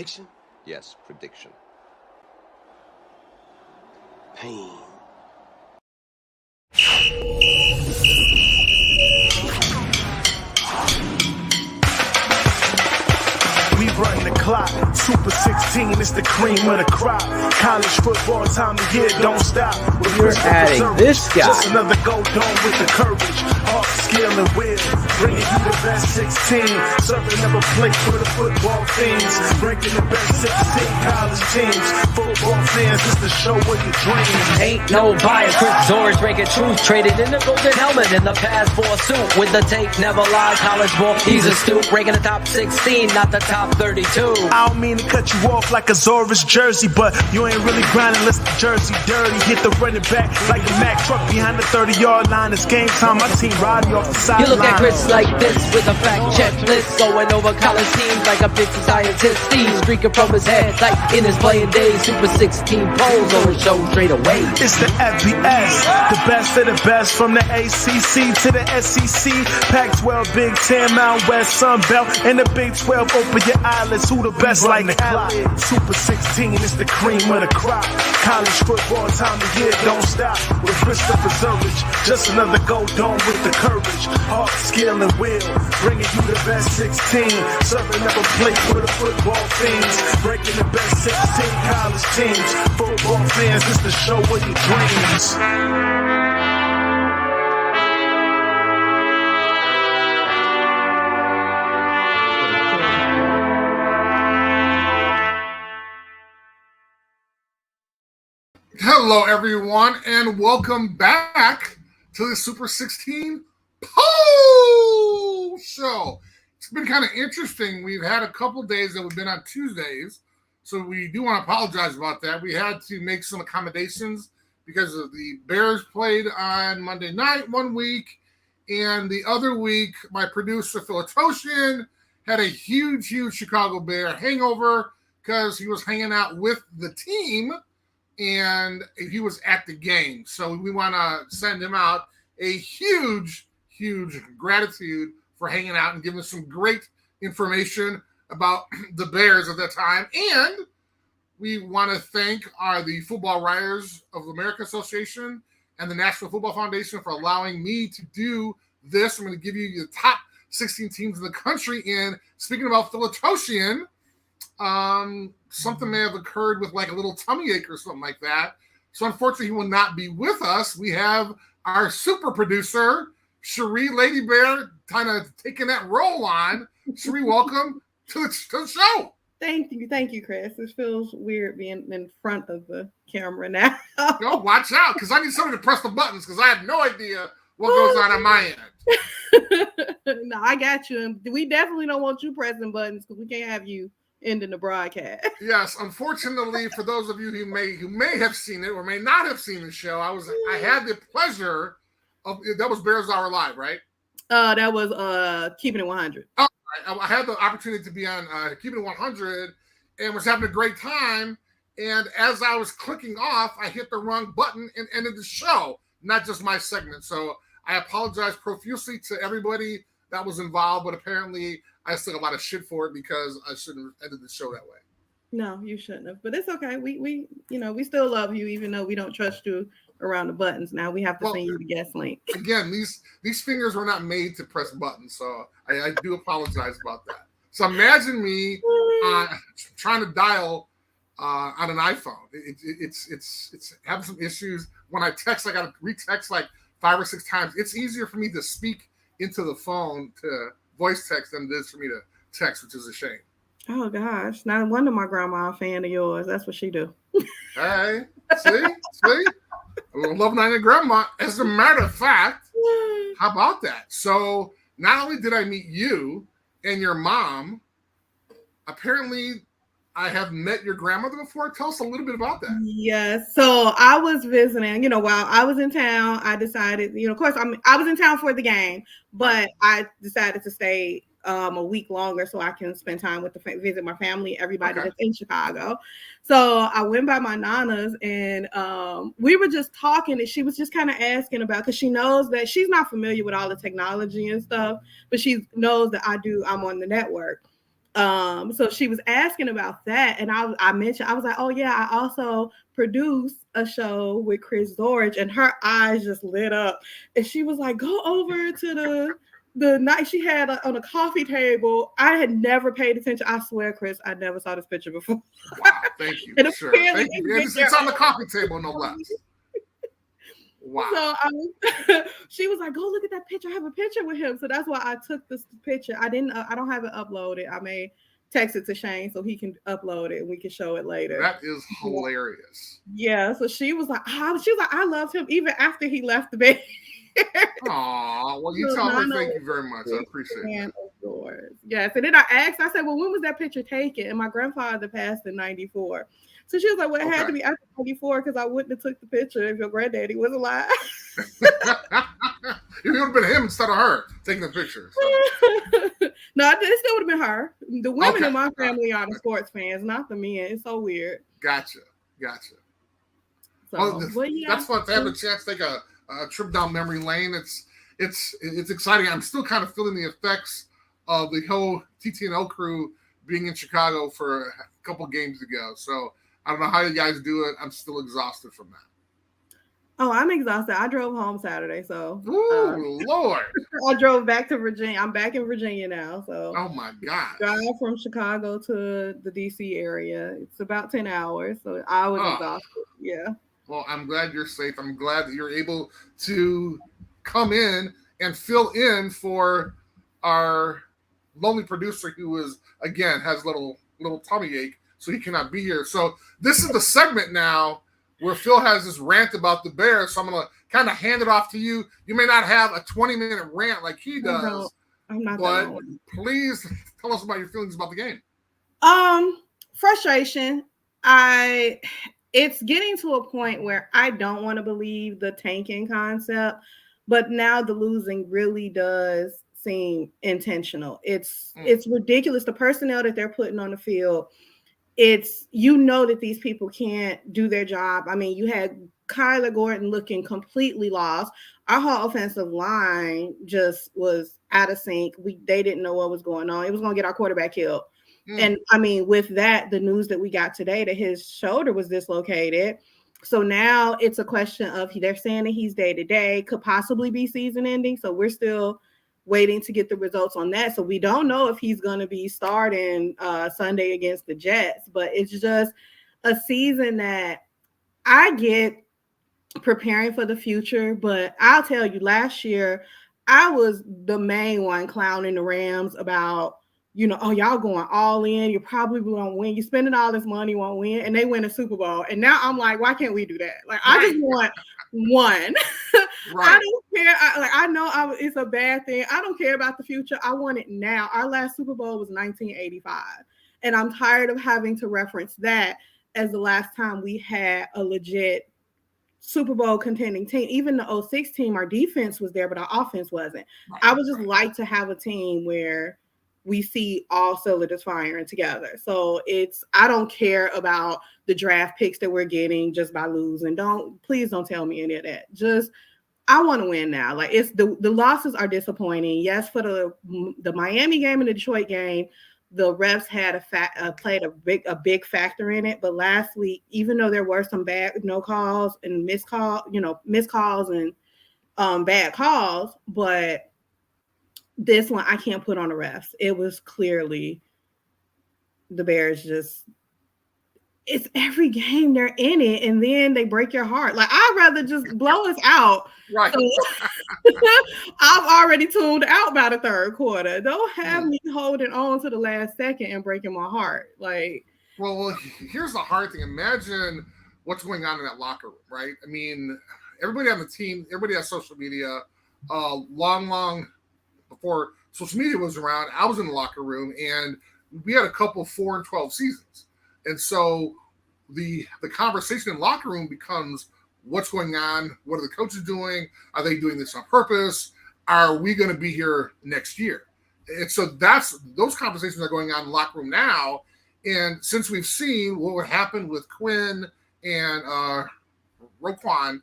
Prediction? Yes, prediction. Pain. We run the clock, Super 16, it's the cream of the crop. College football time of year, don't stop. With You're adding this guy. Just another go dome with the courage, heart, skill, and will. Bringing you the best 16, serving up a plate for the football fiends. Ranking the best 16 college teams. Football fans, it's the show of your dreams. Ain't no bias, Chris Zorich ranking truth. Traded in the golden helmet in the past for a suit. With the tape, never lies, college ball, he's a stoop. Ranking the top 16, not the top 32. I don't mean to cut you off like a Zorich jersey, but you ain't really grinding unless the jersey dirty. Hit the running back like a Mack truck behind the 30-yard line. It's game time, my team riding off the sideline. You look at Chris like this with a fact checklist, going over college teams like a busy scientist. Steve streaking from his head like in his playing days. Super 16 polls on his show straight away. It's the FBS, the best of the best from the ACC to the SEC. Pac-12, Big Ten, Mountain West, Sun Belt, and the Big 12. Open your eyelids, who the best like the clock? Super 16 is the cream of the crop. College football time of year, don't stop. With Christopher Zorich, just another go dome with the courage, heart, skill, and will. Bringing you the best 16, serving up a plate for the football fiends. Breaking the best 16 college teams. Football fans, it's the show of your dreams. Hello, everyone, and welcome back to the Super 16 Poll Show. It's been kind of interesting. We've had a couple days that we've been on Tuesdays, so we do want to apologize about that. We had to make some accommodations because of the Bears played on Monday night one week, and the other week, my producer, Phil Toshian, had a huge Chicago Bear hangover because he was hanging out with the team and he was at the game. So we want to send him out a huge gratitude for hanging out and giving some great information about the Bears at that time. And we want to thank the Football Writers of America Association and the National Football Foundation for allowing me to do this. I'm going to give you the top 16 teams in the country. And speaking about Phil Toshian, something may have occurred with like a little tummy ache or something like that. So unfortunately, he will not be with us. We have our super producer, Cherie Lady Bear, kind of taking that role on. Cherie, welcome to the show. Thank you, Chris. It feels weird being in front of the camera now. No, watch out, because I need somebody to press the buttons, because I have no idea what goes on my end. No, I got you. And we definitely don't want you pressing buttons, because we can't have you ending the broadcast. Yes, unfortunately, for those of you who may have seen it or may not have seen the show, I had the pleasure of, that was Bears Hour Live, right? That was Keeping It 100. Oh, I had the opportunity to be on Keeping It 100 and was having a great time. And as I was clicking off, I hit the wrong button and ended the show, not just my segment. So I apologize profusely to everybody that was involved, but apparently I still got a lot of shit for it because I shouldn't have ended the show that way. No, you shouldn't have. But it's okay. We still love you, even though we don't trust you around the buttons. Now we have to send you the guest link. Again, these fingers were not made to press buttons, so I do apologize about that. So imagine me trying to dial on an iPhone. It's having some issues. When I text, I got to retext like 5 or 6 times. It's easier for me to speak into the phone to voice text than it is for me to text, which is a shame. Oh gosh, no wonder my grandma a fan of yours. That's what she do. Hey, see, I love your grandma. As a matter of fact, how about that? So not only did I meet you and your mom, apparently I have met your grandmother before. Tell us a little bit about that. Yes. So I was visiting, while I was in town, I decided, of course, I was in town for the game, but I decided to stay a week longer so I can spend time with visit my family, everybody that's in Chicago. So I went by my nana's and we were just talking, and she was just kind of asking about, because she knows that she's not familiar with all the technology and stuff, but she knows that I'm on the network. So she was asking about that, and I mentioned, I was like, oh yeah, I also produce a show with Chris Zorich, and her eyes just lit up, and she was like, go over to the night she had on a coffee table. I had never paid attention. I swear, Chris, I never saw this picture before. Wow, thank you. And Sure, apparently thank you. It's on the coffee table, no less. Wow. So she was like, go look at that picture. I have a picture with him. So that's why I took this picture. I don't have it uploaded. I may text it to Shane so he can upload it and we can show it later. That is hilarious. Yeah. So she was like, I loved him even after he left the bed. Aw, well, you tell her thank you very much. I appreciate it. Yes. And then I asked, I said, well, when was that picture taken? And my grandfather passed in 94. So she was like, well, it had to be after 94 because I wouldn't have took the picture if your granddaddy was alive. It would have been him instead of her taking the picture. So. No, it still would have been her. The women in my family are the sports fans, not the men. It's so weird. Gotcha. So, that's fun to have a chance to take a trip down memory lane. It's exciting. I'm still kind of feeling the effects of the whole TTNL crew being in Chicago for a couple games ago. So I don't know how you guys do it. I'm still exhausted from that. Oh, I'm exhausted. I drove home Saturday, so. Ooh, Lord. I drove back to Virginia. I'm back in Virginia now, so. Oh, my God. Drive from Chicago to the D.C. area. It's about 10 hours, so I was exhausted. Yeah. Well, I'm glad you're safe. I'm glad that you're able to come in and fill in for our lonely producer who has a little tummy ache, so he cannot be here. So this is the segment now where Phil has this rant about the Bears. So I'm going to kind of hand it off to you. You may not have a 20-minute rant like he does, I'm not, but please tell us about your feelings about the game. Frustration. It's getting to a point where I don't want to believe the tanking concept, but now the losing really does seem intentional. It's ridiculous. The personnel that they're putting on the field, that these people can't do their job. I mean, you had Kyler Gordon looking completely lost. Our whole offensive line just was out of sync. They didn't know what was going on. It was going to get our quarterback killed. And I mean, with that, the news that we got today that his shoulder was dislocated. So now it's a question of they're saying that he's day-to-day, could possibly be season ending. So we're still waiting to get the results on that. So we don't know if he's going to be starting Sunday against the Jets, but it's just a season that I get preparing for the future. But I'll tell you, last year, I was the main one clowning the Rams about, y'all going all in. You probably won't win. You're spending all this money, won't win. And they win a Super Bowl. And now I'm like, why can't we do that? Like, I just want one. Right. I don't care. I know it's a bad thing. I don't care about the future. I want it now. Our last Super Bowl was 1985. And I'm tired of having to reference that as the last time we had a legit Super Bowl contending team. Even the 06 team, our defense was there, but our offense wasn't. Right. I would just like to have a team where we see all cylinders firing together. So I don't care about the draft picks that we're getting just by losing. Please don't tell me any of that. Just, I want to win now. Like, it's the losses are disappointing. Yes, for the Miami game and the Detroit game, the refs had played a big factor in it. But last week, even though there were some bad no calls and missed calls and bad calls, but this one I can't put on the refs. It was clearly the Bears it's every game they're in it and then they break your heart. Like, I'd rather just blow us out. Right. So, I've already tuned out by the third quarter. Don't have me holding on to the last second and breaking my heart. Like, well, here's the hard thing. Imagine what's going on in that locker room, right? I mean, everybody on the team, everybody has social media. Long before social media was around, I was in the locker room and we had a couple 4-12 seasons. And so the conversation in the locker room becomes what's going on? What are the coaches doing? Are they doing this on purpose? Are we going to be here next year? And so those conversations are going on in the locker room now. And since we've seen what would happen with Quinn and Roquan,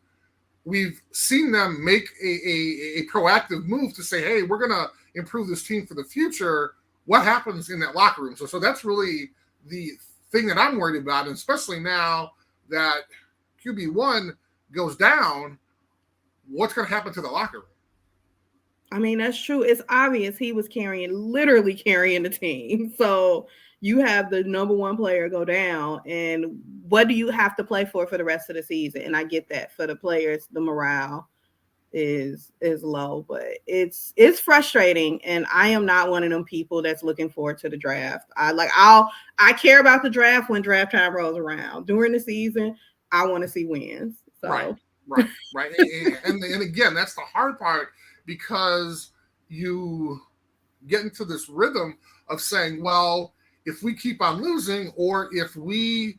we've seen them make a proactive move to say, hey, we're going to improve this team for the future. what happens in that locker room. So that's really the thing that I'm worried about, and especially now that QB1 goes down, what's going to happen to the locker room? I mean, that's true. It's obvious he was literally carrying the team. So you have the number one player go down, and what do you have to play for the rest of the season? And I get that for the players, the morale is low, but it's frustrating. And I am not one of them people that's looking forward to the draft. I care about the draft when draft time rolls around. During the season, I want to see wins. So. Right. and again, that's the hard part, because you get into this rhythm of saying, well, if we keep on losing, or if we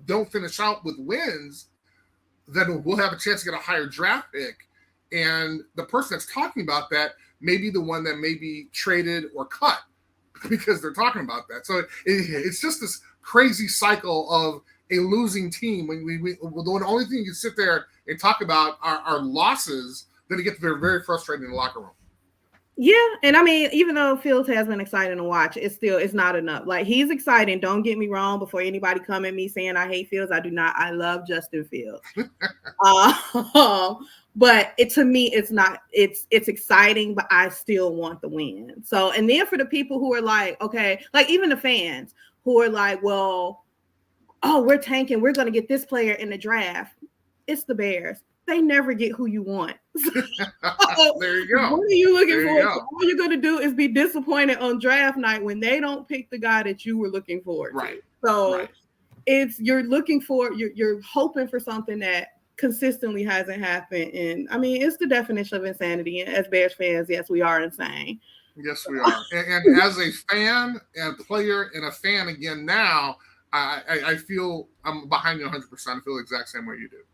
don't finish out with wins, then we'll have a chance to get a higher draft pick. And the person that's talking about that may be the one that may be traded or cut because they're talking about that. So it's just this crazy cycle of a losing team. When the only thing you can sit there and talk about are losses, then it gets very, very frustrating in the locker room. Yeah, and I mean, even though Fields has been exciting to watch, it's not enough. Like, he's exciting. Don't get me wrong. Before anybody come at me saying I hate Fields, I do not. I love Justin Fields. But to me, it's not. It's exciting, but I still want the win. So, and then for the people who are like, okay, like even the fans who are like, well, oh, we're tanking. We're going to get this player in the draft. It's the Bears. They never get who you want. There you go. What are you looking for? All you're going to do is be disappointed on draft night when they don't pick the guy that you were looking for. Right. So you're looking for, you're hoping for something that consistently hasn't happened. And I mean, it's the definition of insanity. And as Bears fans, yes, we are insane. Yes, we are. And as a fan and player and a fan again now, I feel I'm behind you 100%. I feel the exact same way you do.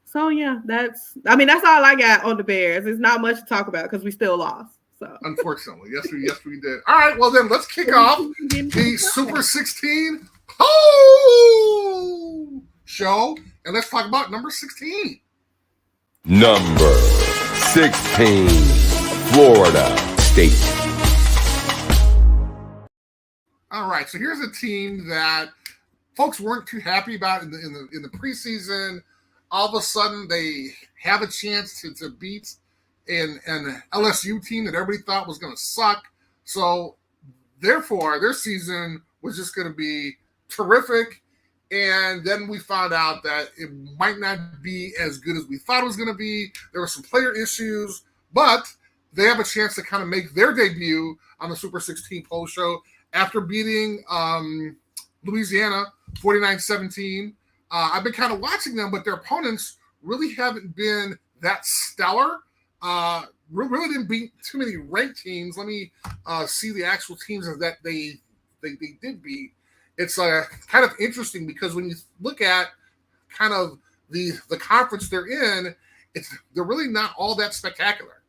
So yeah, that's all I got on the Bears. There's not much to talk about because we still lost. So unfortunately, yes we did. All right, well then let's kick off the Super 16 show, and let's talk about number 16. Number 16, Florida State. All right, so here's a team that folks weren't too happy about in the preseason. All of a sudden, they have a chance to beat an LSU team that everybody thought was going to suck. So, therefore, their season was just going to be terrific. And then we found out that it might not be as good as we thought it was going to be. There were some player issues, but they have a chance to kind of make their debut on the Super 16 poll show after beating Louisiana 49-17. I've been kind of watching them, but their opponents really haven't been that stellar. Really didn't beat too many ranked teams. Let me see the actual teams that they did beat. It's kind of interesting because when you look at kind of the conference they're in, they're really not all that spectacular.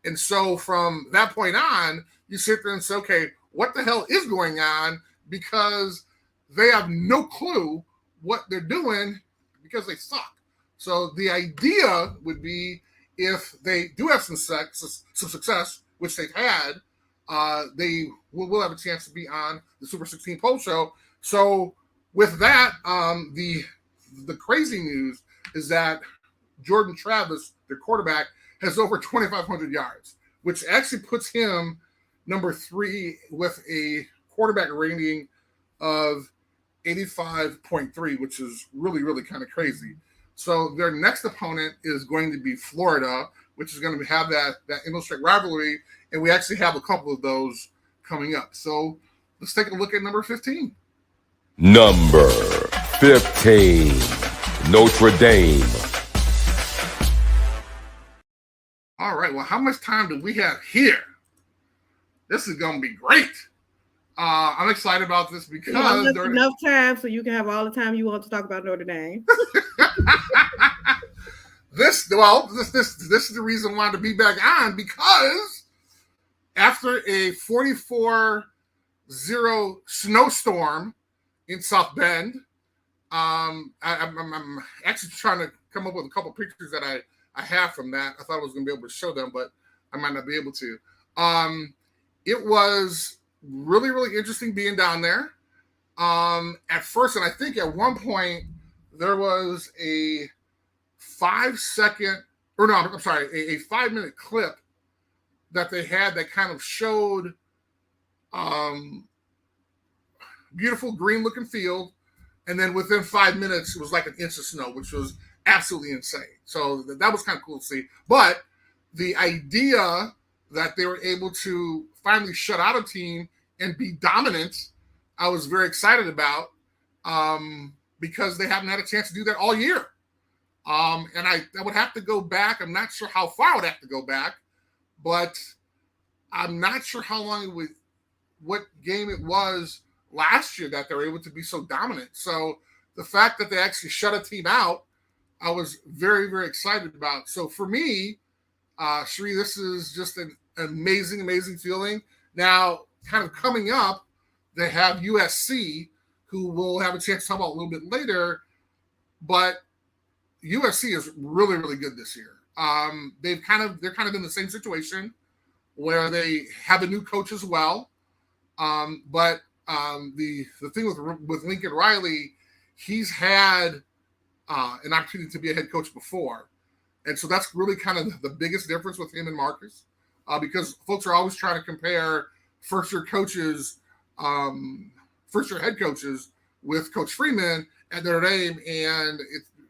And so from that point on, you sit there and say, okay, what the hell is going on? Because they have no clue what they're doing because they suck. So the idea would be if they do have some success, which they've had, they will have a chance to be on the Super 16 poll show. So with that, the crazy news is that Jordan Travis, their quarterback, has over 2,500 yards, which actually puts him number 3 with a quarterback rating of 85.3, which is really, really kind of crazy. So their next opponent is going to be Florida, which is going to have that Inland rivalry, and we actually have a couple of those coming up. So let's take a look at number 15. Number 15, Notre Dame. All right, well, how much time do we have here? This is going to be great. I'm excited about this because enough time so you can have all the time you want to talk about Notre Dame. This is the reason why to be back on, because after a 44-0 snowstorm in South Bend, I'm actually trying to come up with a couple pictures that I have from that. I thought I was going to be able to show them, but I might not be able to. It was really, really interesting being down there. At first, and I think at one point there was a 5-second, or no, I'm sorry, a 5-minute clip that they had that kind of showed beautiful green looking field. And then within 5 minutes, it was like an inch of snow, which was absolutely insane. So that was kind of cool to see. But the idea that they were able to finally shut out a team and be dominant, I was very excited about because they haven't had a chance to do that all year. And I would have to go back. I'm not sure how far I would have to go back, but I'm not sure how long it would, what game it was last year that they were able to be so dominant. So the fact that they actually shut a team out, I was very, very excited about. So for me, Sheree, this is just an amazing, amazing feeling. Now, kind of coming up, they have USC, who we'll have a chance to talk about a little bit later, but USC is really, really good this year. They're kind of in the same situation where they have a new coach as well. But the thing with Lincoln Riley, he's had an opportunity to be a head coach before. And so that's really kind of the biggest difference with him and Marcus, because folks are always trying to compare first-year head coaches with Coach Freeman at Notre Dame, and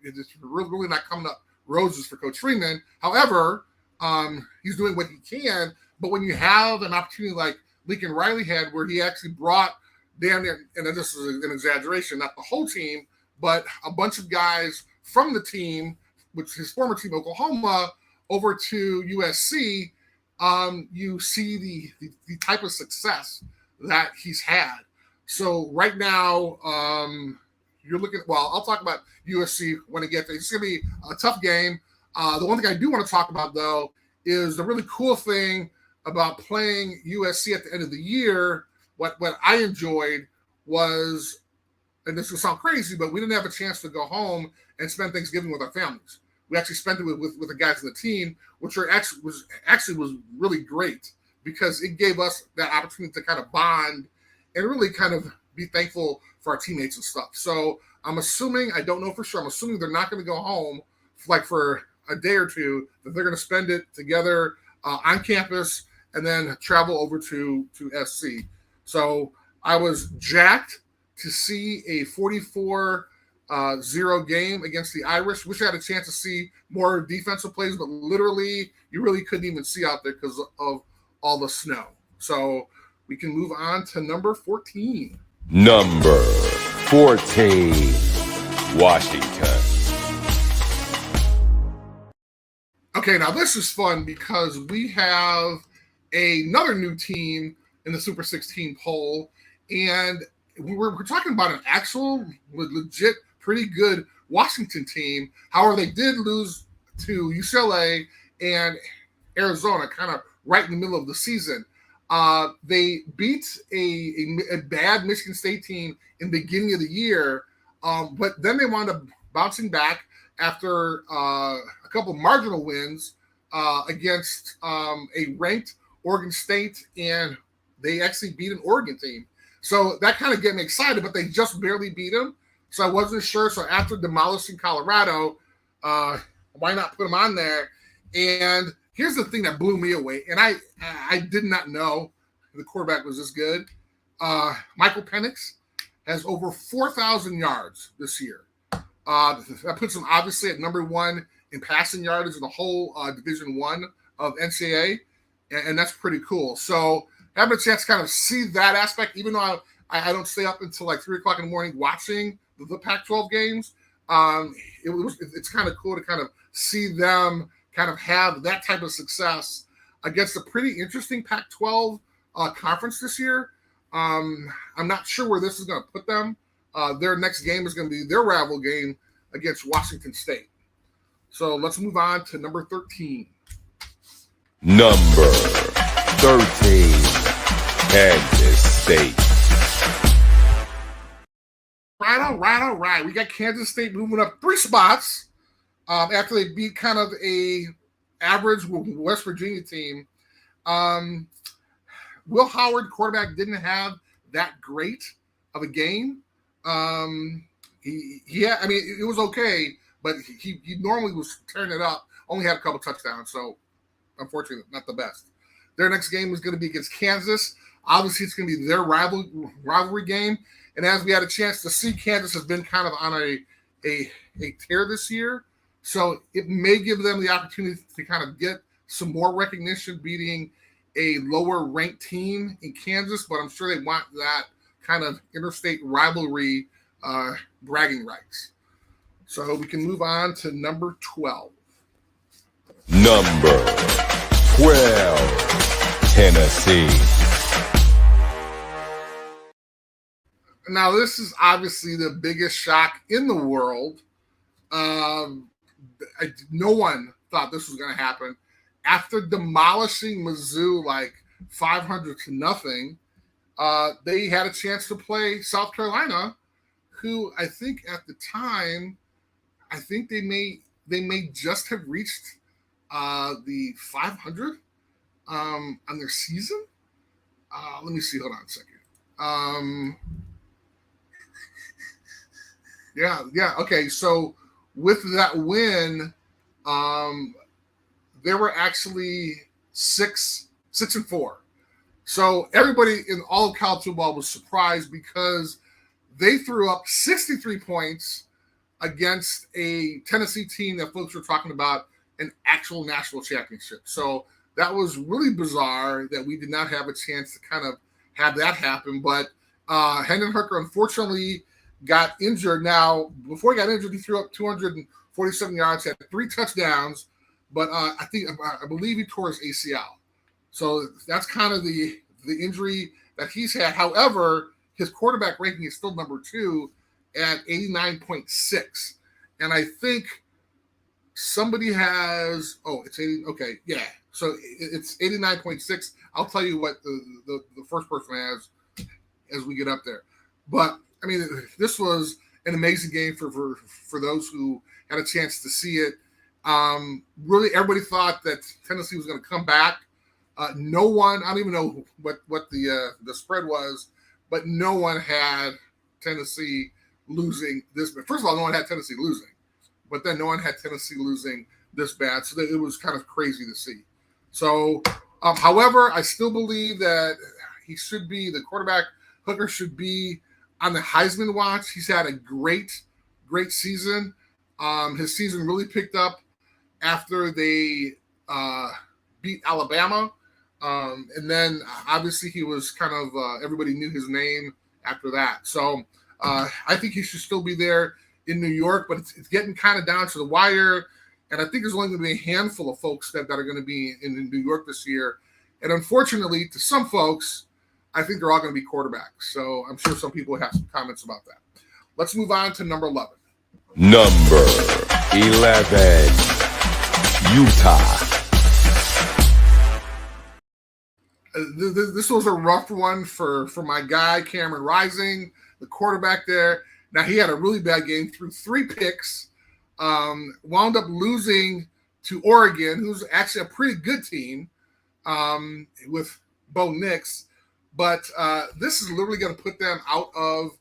it's really not coming up roses for Coach Freeman. However, he's doing what he can, but when you have an opportunity like Lincoln Riley had, where he actually brought damn near, and this is an exaggeration, not the whole team, but a bunch of guys from the team, which his former team, Oklahoma, over to USC, you see the type of success that he's had. So right now, you're looking, well, I'll talk about USC when I get there. It's going to be a tough game. The one thing I do want to talk about, though, is the really cool thing about playing USC at the end of the year. What I enjoyed was, and this will sound crazy, but we didn't have a chance to go home and spend Thanksgiving with our families. We actually spent it with the guys on the team, which was really great because it gave us that opportunity to kind of bond and really kind of be thankful for our teammates and stuff. So I'm assuming, I don't know for sure, I'm assuming they're not going to go home like for a day or two, that they're going to spend it together on campus and then travel over to SC. So I was jacked to see a 44-0 game against the Irish. Wish I had a chance to see more defensive plays, but literally you really couldn't even see out there because of all the snow. So we can move on to number 14. Number 14, Washington. Okay, now this is fun because we have another new team in the Super 16 poll, and we're talking about an actual, legit, pretty good Washington team. However, they did lose to UCLA and Arizona kind of right in the middle of the season. They beat a bad Michigan State team in the beginning of the year, but then they wound up bouncing back after a couple of marginal wins against a ranked Oregon State, and they actually beat an Oregon team. So that kind of get me excited, but they just barely beat them. So I wasn't sure. So after demolishing Colorado, why not put them on there? And here's the thing that blew me away, and I did not know the quarterback was this good. Michael Penix has over 4,000 yards this year. That puts him obviously at number one in passing yardage in the whole Division I of NCAA, and that's pretty cool. So having a chance to kind of see that aspect, even though I don't stay up until like 3 o'clock in the morning watching the Pac-12 games, it's kind of cool to kind of see them kind of have that type of success against a pretty interesting Pac-12 conference this year. I'm not sure where this is going to put them. Their next game is going to be their rival game against Washington State. So let's move on to number 13. Number 13, Kansas State. All right. We got Kansas State moving up 3 spots after they beat kind of a average West Virginia team. Will Howard, quarterback, didn't have that great of a game. It was okay, but he normally was tearing it up. Only had a couple touchdowns, so unfortunately, not the best. Their next game was going to be against Kansas. Obviously, it's going to be their rivalry game. And as we had a chance to see, Kansas has been kind of on a tear this year. So it may give them the opportunity to kind of get some more recognition beating a lower-ranked team in Kansas, but I'm sure they want that kind of interstate rivalry bragging rights. So we can move on to number 12. Number 12, Tennessee. Now, this is obviously the biggest shock in the world. No one thought this was going to happen. After demolishing Mizzou like 500-0, they had a chance to play South Carolina, who I think at the time, I think they may just have reached the 500 on their season. Let me see. Hold on a second. Yeah. Okay. So with that win, they were actually 6-4. So everybody in all of college football was surprised because they threw up 63 points against a Tennessee team that folks were talking about an actual national championship. So that was really bizarre that we did not have a chance to kind of have that happen. But Hendon Hooker, unfortunately, got injured. Now, before he got injured, he threw up 247 yards, had 3 touchdowns, but I believe he tore his ACL. So that's kind of the injury that he's had. However, his quarterback ranking is still number 2 at 89.6. And I think somebody has, it's 80. Okay. Yeah. So it's 89.6. I'll tell you what the first person has as we get up there. But I mean, this was an amazing game for those who had a chance to see it. Really, everybody thought that Tennessee was going to come back. No one, I don't even know what the spread was, but no one had Tennessee losing this. First of all, no one had Tennessee losing, but then no one had Tennessee losing this bad. So it was kind of crazy to see. So, however, I still believe that the quarterback Hooker should be on the Heisman watch. He's had a great season. His season really picked up after they beat Alabama. And then obviously he was kind of, everybody knew his name after that. So I think he should still be there in New York, but it's getting kind of down to the wire. And I think there's only going to be a handful of folks that are going to be in New York this year. And unfortunately, to some folks, I think they're all going to be quarterbacks. So I'm sure some people have some comments about that. Let's move on to number 11. Number 11, Utah. This was a rough one for my guy, Cameron Rising, the quarterback there. Now, he had a really bad game, threw 3 picks, wound up losing to Oregon, who's actually a pretty good team with Bo Nix. But this is literally going to put them out of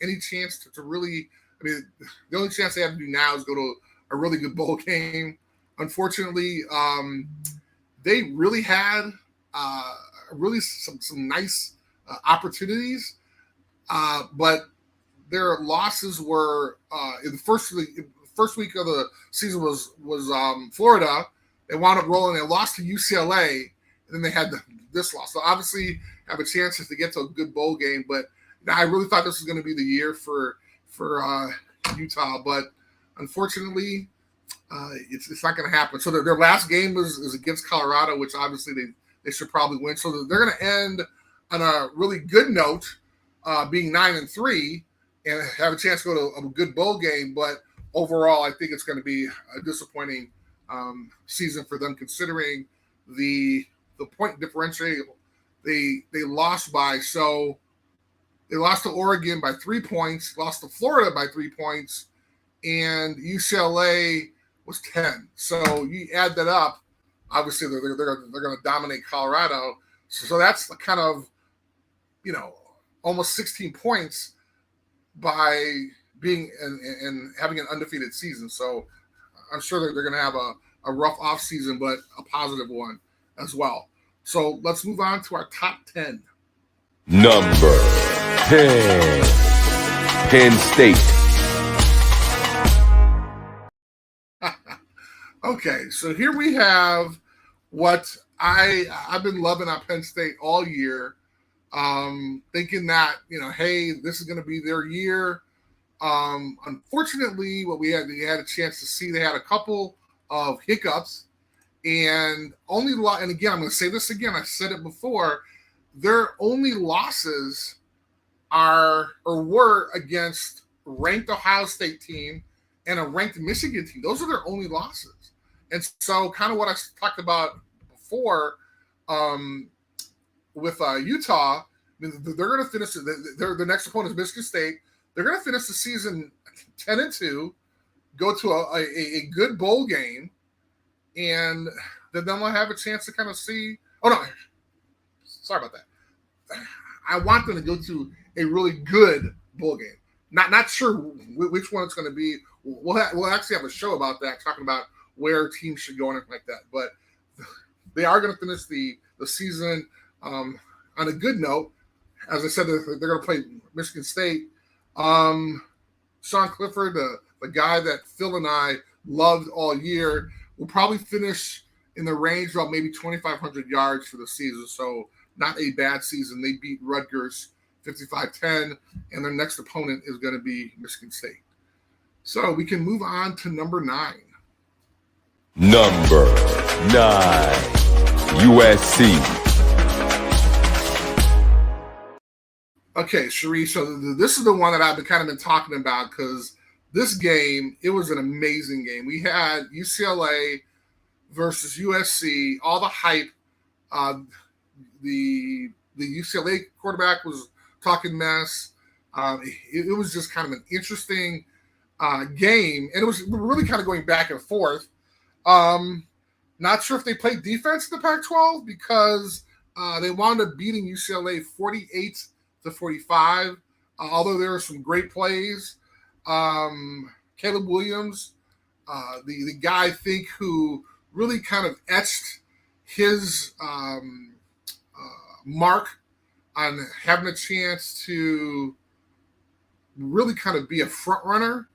any chance to really – I mean, the only chance they have to do now is go to a really good bowl game. Unfortunately, they really had some nice opportunities, but their losses were in the first week of the season was Florida. They wound up rolling. They lost to UCLA, and then they had this loss. So obviously have a chance to get to a good bowl game. But I really thought this was going to be the year for Utah, but unfortunately, it's not going to happen. So their last game is against Colorado, which obviously they should probably win. So they're going to end on a really good note, being 9-3, and have a chance to go to a good bowl game. But overall, I think it's going to be a disappointing season for them, considering the point differential they lost by. So they lost to Oregon by 3 points, lost to Florida by 3 points, and UCLA was 10. So you add that up, obviously they're going to dominate Colorado. So that's kind of, almost 16 points by being and having an undefeated season. So I'm sure they're going to have a rough off season, but a positive one as well. So let's move on to our top 10. Number 10, Penn State. Okay, so here we have what I've been loving at Penn State all year, thinking that, hey, this is going to be their year. Unfortunately, what we had a chance to see, they had a couple of hiccups, and and again, I'm going to say this again, I said it before, their only losses were against ranked Ohio State team and a ranked Michigan team. Those are their only losses. And so kind of what I talked about before with Utah, they're going to finish their next opponent is Michigan State. They're going to finish the season 10-2, go to a good bowl game, and then they'll have a chance to kind of see. Oh, no. Sorry about that. I want them to go to a really good bowl game. Not sure which one it's going to be. We'll actually have a show about that, talking about where teams should go and everything like that. But they are going to finish the season on a good note. As I said, they're going to play Michigan State. Sean Clifford, the guy that Phil and I loved all year, will probably finish in the range of maybe 2,500 yards for the season. So not a bad season. They beat Rutgers 55-10, and their next opponent is going to be Michigan State. So we can move on to number 9. Number 9, USC. Okay, Sheree, so this is the one that I've been talking about, because this game, it was an amazing game. We had UCLA versus USC, all the hype. The UCLA quarterback was talking mess. It was just kind of an interesting game, and it was really kind of going back and forth. Not sure if they played defense in the Pac-12, because they wound up beating UCLA 48-45. Although there were some great plays. Caleb Williams, the guy, I think, who really kind of etched his mark on having a chance to really kind of be a front runner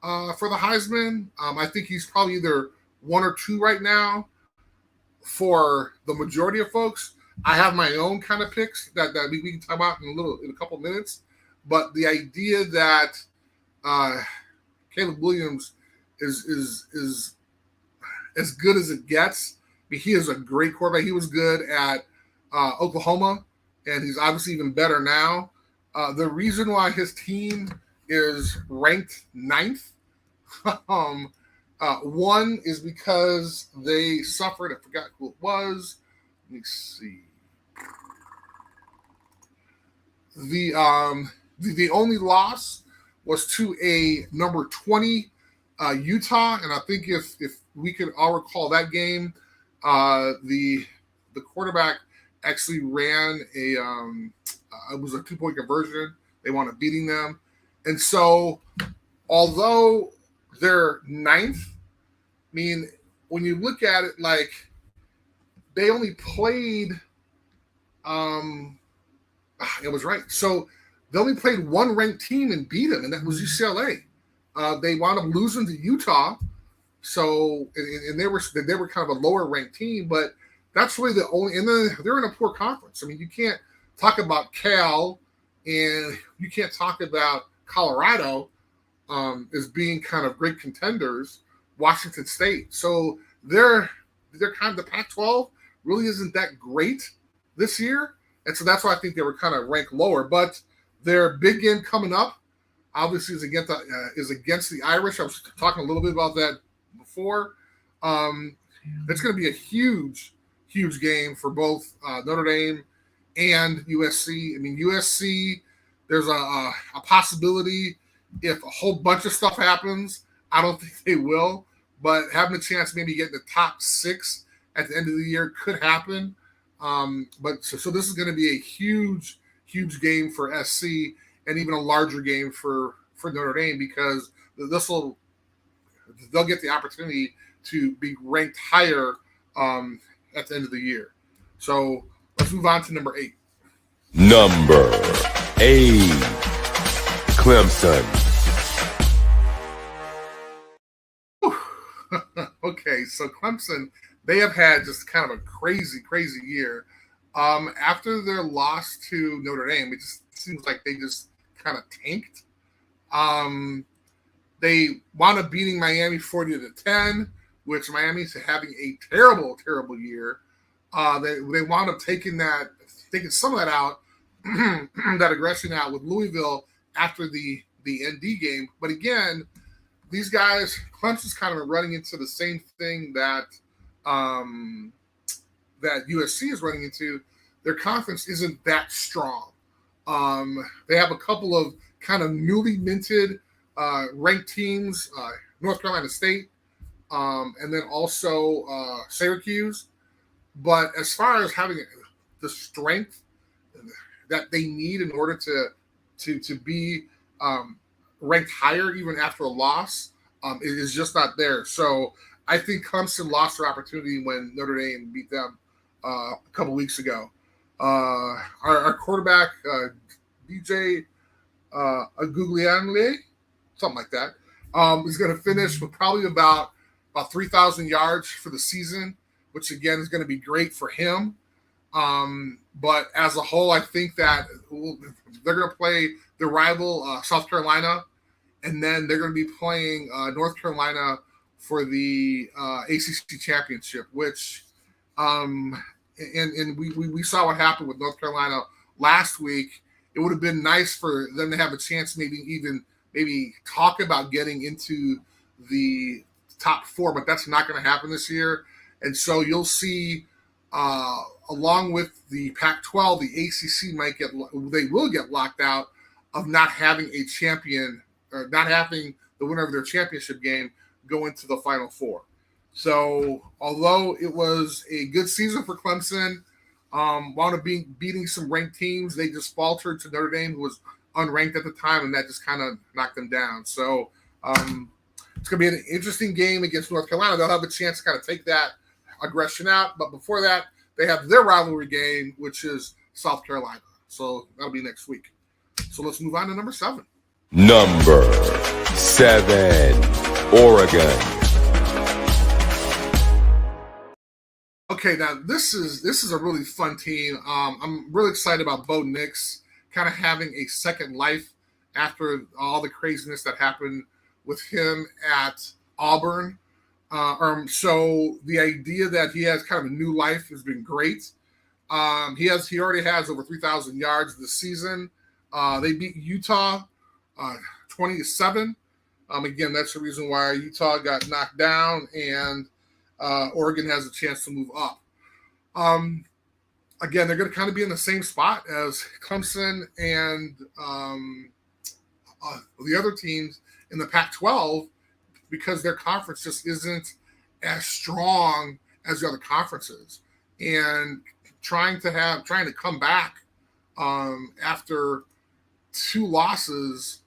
for the Heisman. I think he's probably either 1 or 2 right now for the majority of folks. I have my own kind of picks that we can talk about in a couple minutes. But the idea that Caleb Williams is as good as it gets. I mean, he is a great quarterback. He was good at Oklahoma, and he's obviously even better now. The reason why his team is ranked 9th, one is because they suffered. I forgot who it was. Let me see. The only loss was to a number 20 Utah, and I think if we could all recall that game, the quarterback actually ran it was a 2-point conversion. They wound up beating them, and so although they're 9th, I mean, when you look at it, like, they only played. It was right. So they only played one ranked team and beat them, and that was UCLA. They wound up losing to Utah. So and they were kind of a lower ranked team, but that's really the only. And then they're in a poor conference. I mean, you can't talk about Cal, and you can't talk about Colorado as being kind of great contenders. Washington State. So they're kind of, the Pac-12 really isn't that great this year. And so that's why I think they were kind of ranked lower. But their big game coming up, obviously, is against the Irish. I was talking a little bit about that before. It's going to be a huge, huge game for both Notre Dame and USC. I mean, USC, there's a possibility if a whole bunch of stuff happens. I don't think they will. but having a chance maybe get in the top 6 at the end of the year could happen. But so this is going to be a huge game for SC, and even a larger game for Notre Dame, because they'll get the opportunity to be ranked higher at the end of the year. So let's move on to number 8. Number 8, Clemson. Okay, so Clemson, they have had just kind of a crazy year. After their loss to Notre Dame, it just seems like they just kind of tanked. They wound up beating Miami 40-10, which Miami's having a terrible year. They wound up taking some of that out, that aggression out with Louisville after the ND game. But again, these guys, Clemson's kind of running into the same thing that that USC is running into. Their conference isn't that strong. They have a couple of kind of newly minted ranked teams, North Carolina State, and then also Syracuse. But as far as having the strength that they need in order to be ranked higher even after a loss, it is just not there. So I think Clemson lost their opportunity when Notre Dame beat them a couple weeks ago. Our quarterback, DJ Aguglianle, something like that, is going to finish with probably about 3,000 yards for the season, which again is going to be great for him. But as a whole, I think that they're going to play their rival, South Carolina, and then they're going to be playing North Carolina for the ACC championship, which and we saw what happened with North Carolina last week. It would have been nice for them to have a chance, maybe talk about getting into the top 4, but that's not going to happen this year. And so you'll see, along with the Pac-12, the ACC they will get locked out of not having a champion, or not having the winner of their championship game go into the Final Four. So although it was a good season for Clemson, wound up beating some ranked teams, they just faltered to Notre Dame, who was unranked at the time, and that just kind of knocked them down. So it's going to be an interesting game against North Carolina. They'll have a chance to kind of take that aggression out. But before that, they have their rivalry game, which is South Carolina. So that'll be next week. So let's move on to number 7. Number 7, Oregon. Okay, now this is a really fun team. I'm really excited about Bo Nix kind of having a second life after all the craziness that happened with him at Auburn. So the idea that he has kind of a new life has been great. He already has over 3,000 yards this season. They beat Utah 20-7. Again, that's the reason why Utah got knocked down, and Oregon has a chance to move up. Again, they're going to kind of be in the same spot as Clemson and the other teams in the Pac-12, because their conference just isn't as strong as the other conferences. And trying to come back after 2 losses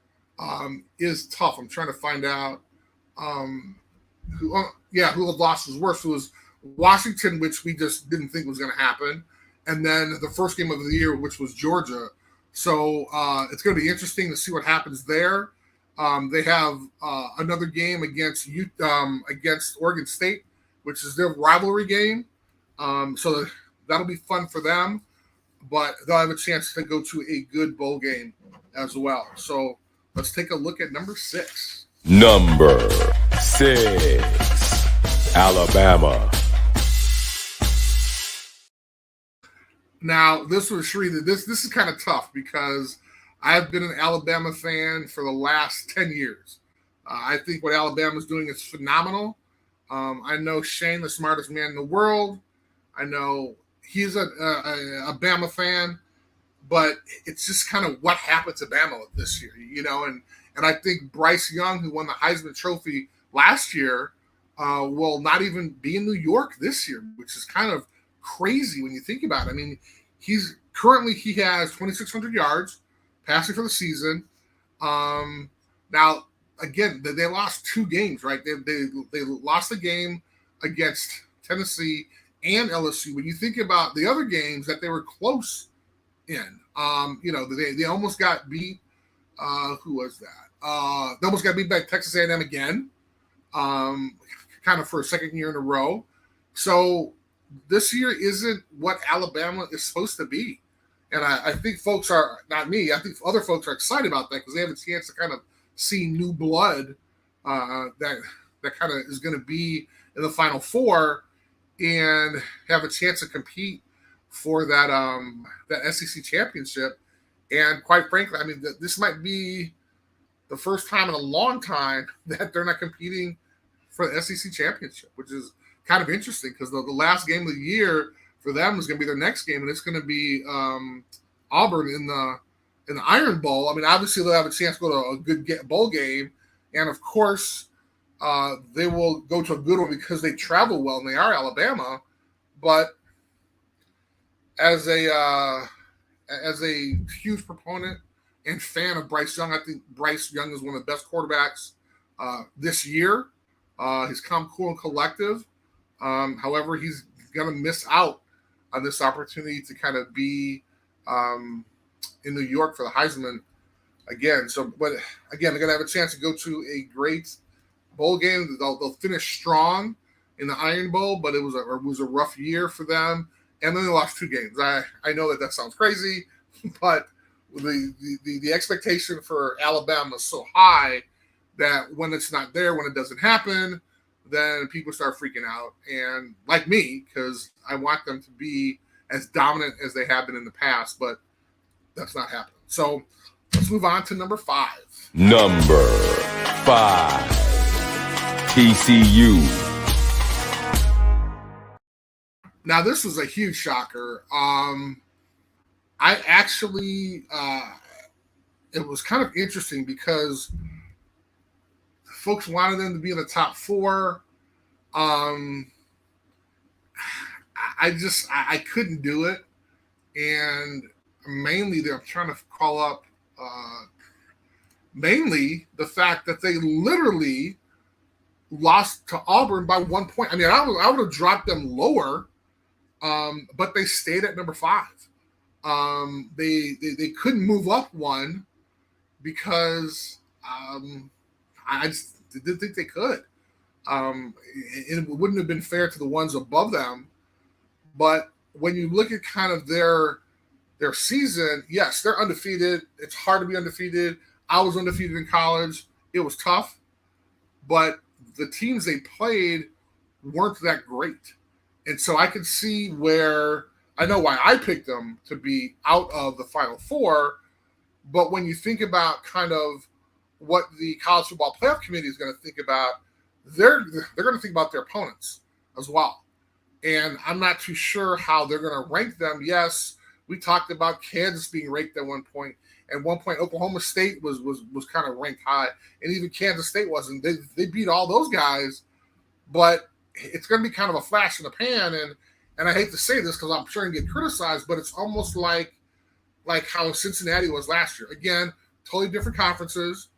is tough. I'm trying to find out who the loss was worse. It was Washington, which we just didn't think was going to happen, and then the first game of the year, which was Georgia. So it's going to be interesting to see what happens there. They have another game against Oregon State, which is their rivalry game. So that'll be fun for them, but they'll have a chance to go to a good bowl game as well. So let's take a look at number 6. Number 6, Alabama. Now, this was Sharita. This is kind of tough because I've been an Alabama fan for the last 10 years. I think what Alabama's doing is phenomenal. I know Shane, the smartest man in the world. I know he's a Bama fan, but it's just kind of what happened to Bama this year, and I think Bryce Young, who won the Heisman Trophy last year, will not even be in New York this year, which is kind of crazy when you think about it. I mean, he has 2,600 yards passing for the season. Now, again, they lost 2 games, right? They lost the game against Tennessee and LSU. When you think about the other games that they were close in, they almost got beat. Who was that? They almost got beat by Texas A&M again, kind of for a second year in a row. So this year isn't what Alabama is supposed to be. And I think folks are, not me, I think other folks are excited about that because they have a chance to kind of see new blood that kind of is going to be in the Final Four and have a chance to compete for that SEC championship. And quite frankly, I mean, this might be the first time in a long time that they're not competing for the SEC championship, which is kind of interesting because the last game of the year for them is going to be their next game, and it's going to be Auburn in the Iron Bowl. I mean, obviously they'll have a chance to go to a good bowl game, and of course they will go to a good one because they travel well and they are Alabama. But as a huge proponent and fan of Bryce Young, I think Bryce Young is one of the best quarterbacks this year. He's calm, cool, and collective. However, he's going to miss out on this opportunity to kind of be in New York for the Heisman again. So, but again, they're going to have a chance to go to a great bowl game. They'll finish strong in the Iron Bowl, but it was a rough year for them. And then they lost 2 games. I know that sounds crazy, but the expectation for Alabama is so high that when it's not there, when it doesn't happen, then people start freaking out. And like me, because I want them to be as dominant as they have been in the past, but that's not happening. So let's move on to number 5. Number 5. TCU. Now, this was a huge shocker. I actually, it was kind of interesting because folks wanted them to be in the top 4. I couldn't do it. And mainly, I'm trying to call up, mainly the fact that they literally lost to Auburn by 1 point. I mean, I would have dropped them lower. But they stayed at number 5. They couldn't move up 1 because I just didn't think they could. It wouldn't have been fair to the ones above them. But when you look at kind of their season, yes, they're undefeated. It's hard to be undefeated. I was undefeated in college. It was tough. But the teams they played weren't that great. And so I could see where I know why I picked them to be out of the Final Four. But when you think about kind of what the College Football Playoff Committee is going to think about, they're going to think about their opponents as well. And I'm not too sure how they're going to rank them. Yes, we talked about Kansas being ranked at one point. At one point, Oklahoma State was kind of ranked high. And even Kansas State wasn't. They beat all those guys. But it's going to be kind of a flash in the pan, and I hate to say this because I'm sure I get criticized, but it's almost like how Cincinnati was last year. Again, totally different conferences.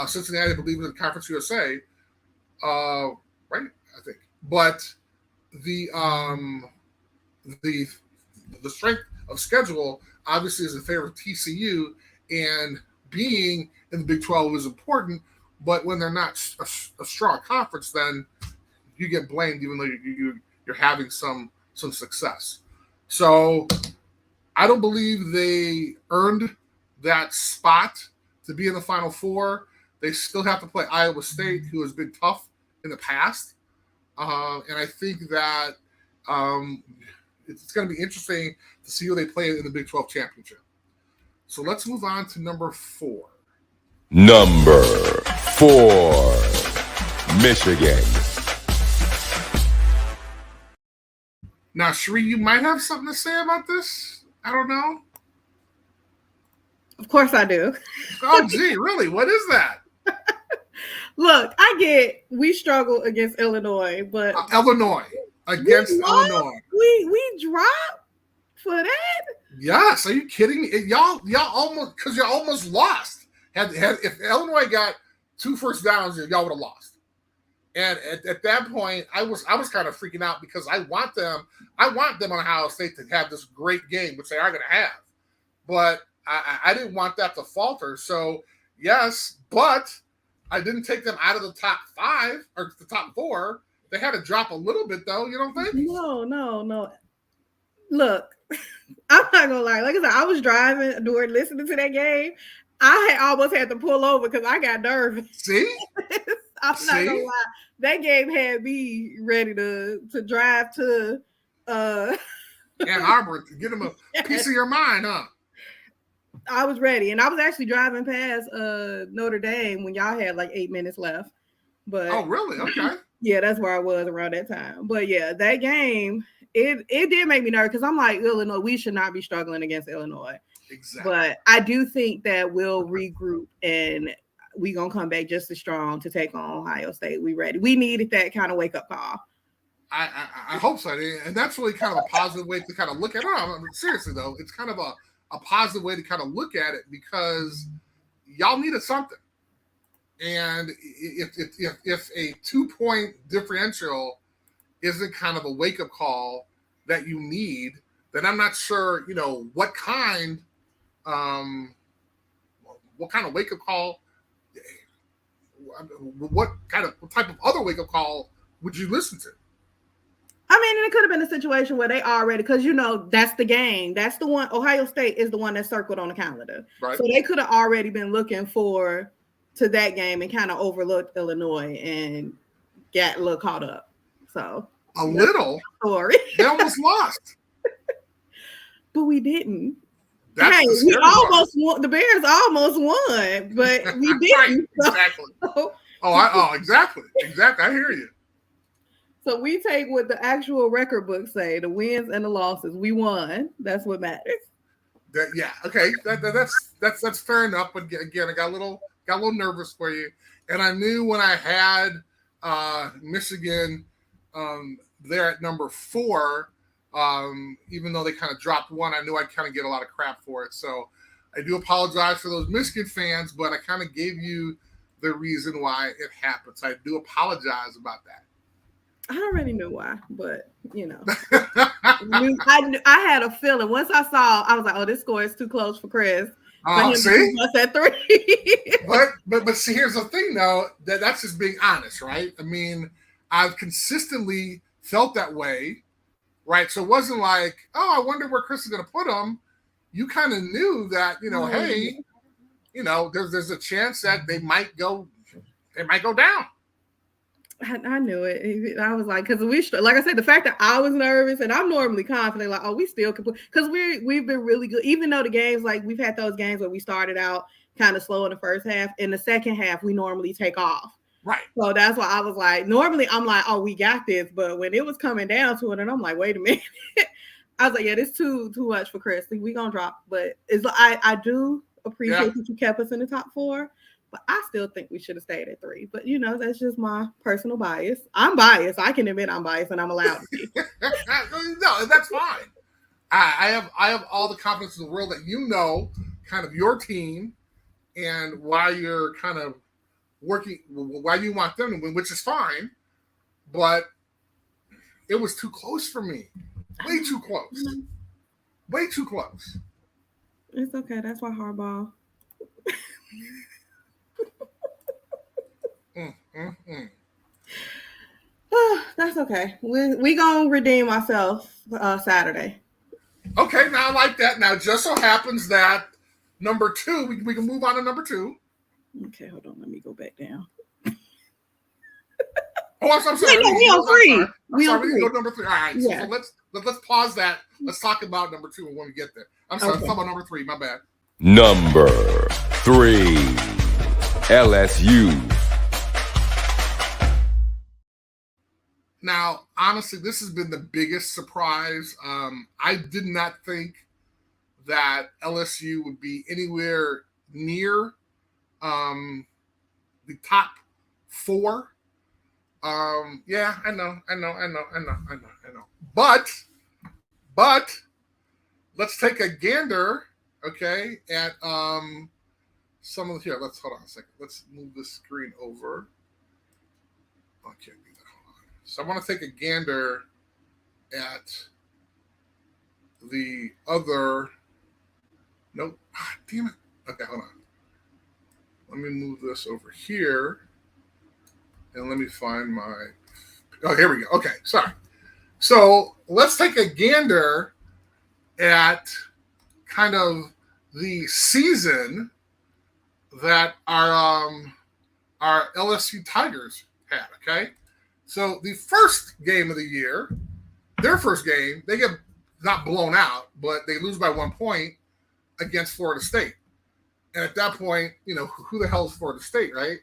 Cincinnati, I believe, was in Conference USA, right? I think, but the strength of schedule obviously is in favor of TCU, and being in the Big 12 is important. But when they're not a strong conference, then you get blamed even though you're having some success. So I don't believe they earned that spot to be in the Final Four. They still have to play Iowa State, who has been tough in the past. And I think that it's going to be interesting to see who they play in the Big 12 championship. So let's move on to number 4. Number 4. Michigan. Now, Sheree, you might have something to say about this. I don't know. Of course I do. Oh, gee, really? What is that? Look, I get we struggle against Illinois, but Illinois against Illinois. We dropped for that. Yes, are you kidding me? Y'all almost because y'all almost lost. Had if Illinois got 2 first downs, y'all would have lost. And at that point, I was kind of freaking out because I want them on Ohio State to have this great game, which they are going to have. But I didn't want that to falter. So yes, but I didn't take them out of the top 5 or the top 4. They had to drop a little bit, though. You don't think? No. Look, I'm not gonna lie. Like I said, I was driving during listening to that game. I almost had to pull over because I got nervous. See? I'm not gonna lie. That game had me ready to drive to Ann Arbor to get them a piece of your mind, huh? I was ready, and I was actually driving past Notre Dame when y'all had like 8 minutes left. But oh, really? Okay. Yeah, that's where I was around that time. But yeah, that game, it did make me nervous because I'm like, Illinois, we should not be struggling against Illinois. Exactly. But I do think that we'll regroup and we gonna come back just as strong to take on Ohio State. We ready. We needed that kind of wake up call. I hope so, and that's really kind of a positive way to kind of look at it. I mean, seriously though, it's kind of a positive way to kind of look at it because y'all needed something. And if a 2-point differential isn't kind of a wake up call that you need, then I'm not sure, what kind of wake up call, what type of other wake up call would you listen to? I mean, it could have been a situation where they already, because that's the game. That's the one. Ohio State is the one that's circled on the calendar. Right. So they could have already been looking to that game and kind of overlooked Illinois and got a little caught up. So a little story. They almost lost. But we didn't. That's hey, we almost won. The Bears almost won, but we didn't. Right, exactly. Exactly. I hear you. So we take what the actual record books say: the wins and the losses. We won. That's what matters. Okay. That's fair enough. But again, I got a little nervous for you, and I knew when I had Michigan there at number 4. Even though they kind of dropped one, I knew I'd kind of get a lot of crap for it. So I do apologize for those Michigan fans, but I kind of gave you the reason why it happened. So I do apologize about that. I already knew why, but I had a feeling. Once I saw, I was like, "Oh, this score is too close for Chris." See, us at 3. but see, here's the thing, though. That's just being honest, right? I mean, I've consistently felt that way. Right, so it wasn't like, oh, I wonder where Chris is going to put him. You kind of knew that, hey, there's a chance that they might go down. I knew it. I was like, because like I said, the fact that I was nervous and I'm normally confident, like, oh, we still can put, because we've been really good, even though the games, like we've had those games where we started out kind of slow in the first half. In the second half, we normally take off. Right. So that's why I was like, normally I'm like, oh, we got this. But when it was coming down to it, and I'm like, wait a minute. I was like, yeah, this is too much for Chris. We gonna drop. But I do appreciate that you kept us in the top 4. But I still think we should have stayed at 3. But that's just my personal bias. I'm biased. I can admit I'm biased, and I'm allowed to be. No, that's fine. I have all the confidence in the world that kind of your team and why you're kind of working, why you want them to win, which is fine, but it was too close for me. Way too close. Way too close. It's okay. That's why hardball. That's okay. We gonna redeem ourselves Saturday. Okay, now I like that. Now, just so happens that number 2, we can move on to number 2. Okay, hold on. Let me go back down. Oh, I'm sorry. No, we on 3. We can go to number 3. All right. Yeah. So let's pause that. Let's talk about number 2 when we get there. I'm sorry. Let's talk about number 3. My bad. Number 3, LSU. Now, honestly, this has been the biggest surprise. I did not think that LSU would be anywhere near the top 4. Yeah, I know. But let's take a gander, okay, at some of here. Let's hold on a second. Let's move this screen over. I can't do that. Hold on. So I want to take a gander at the other. Nope. Damn it. Okay, hold on. Let me move this over here. And let me find my. Oh, here we go. Okay, sorry. So let's take a gander at kind of the season that our LSU Tigers had. Okay, so the first game of the year, their first game, they get not blown out, but they lose by 1 point against Florida State. And at that point, who the hell is Florida State, right?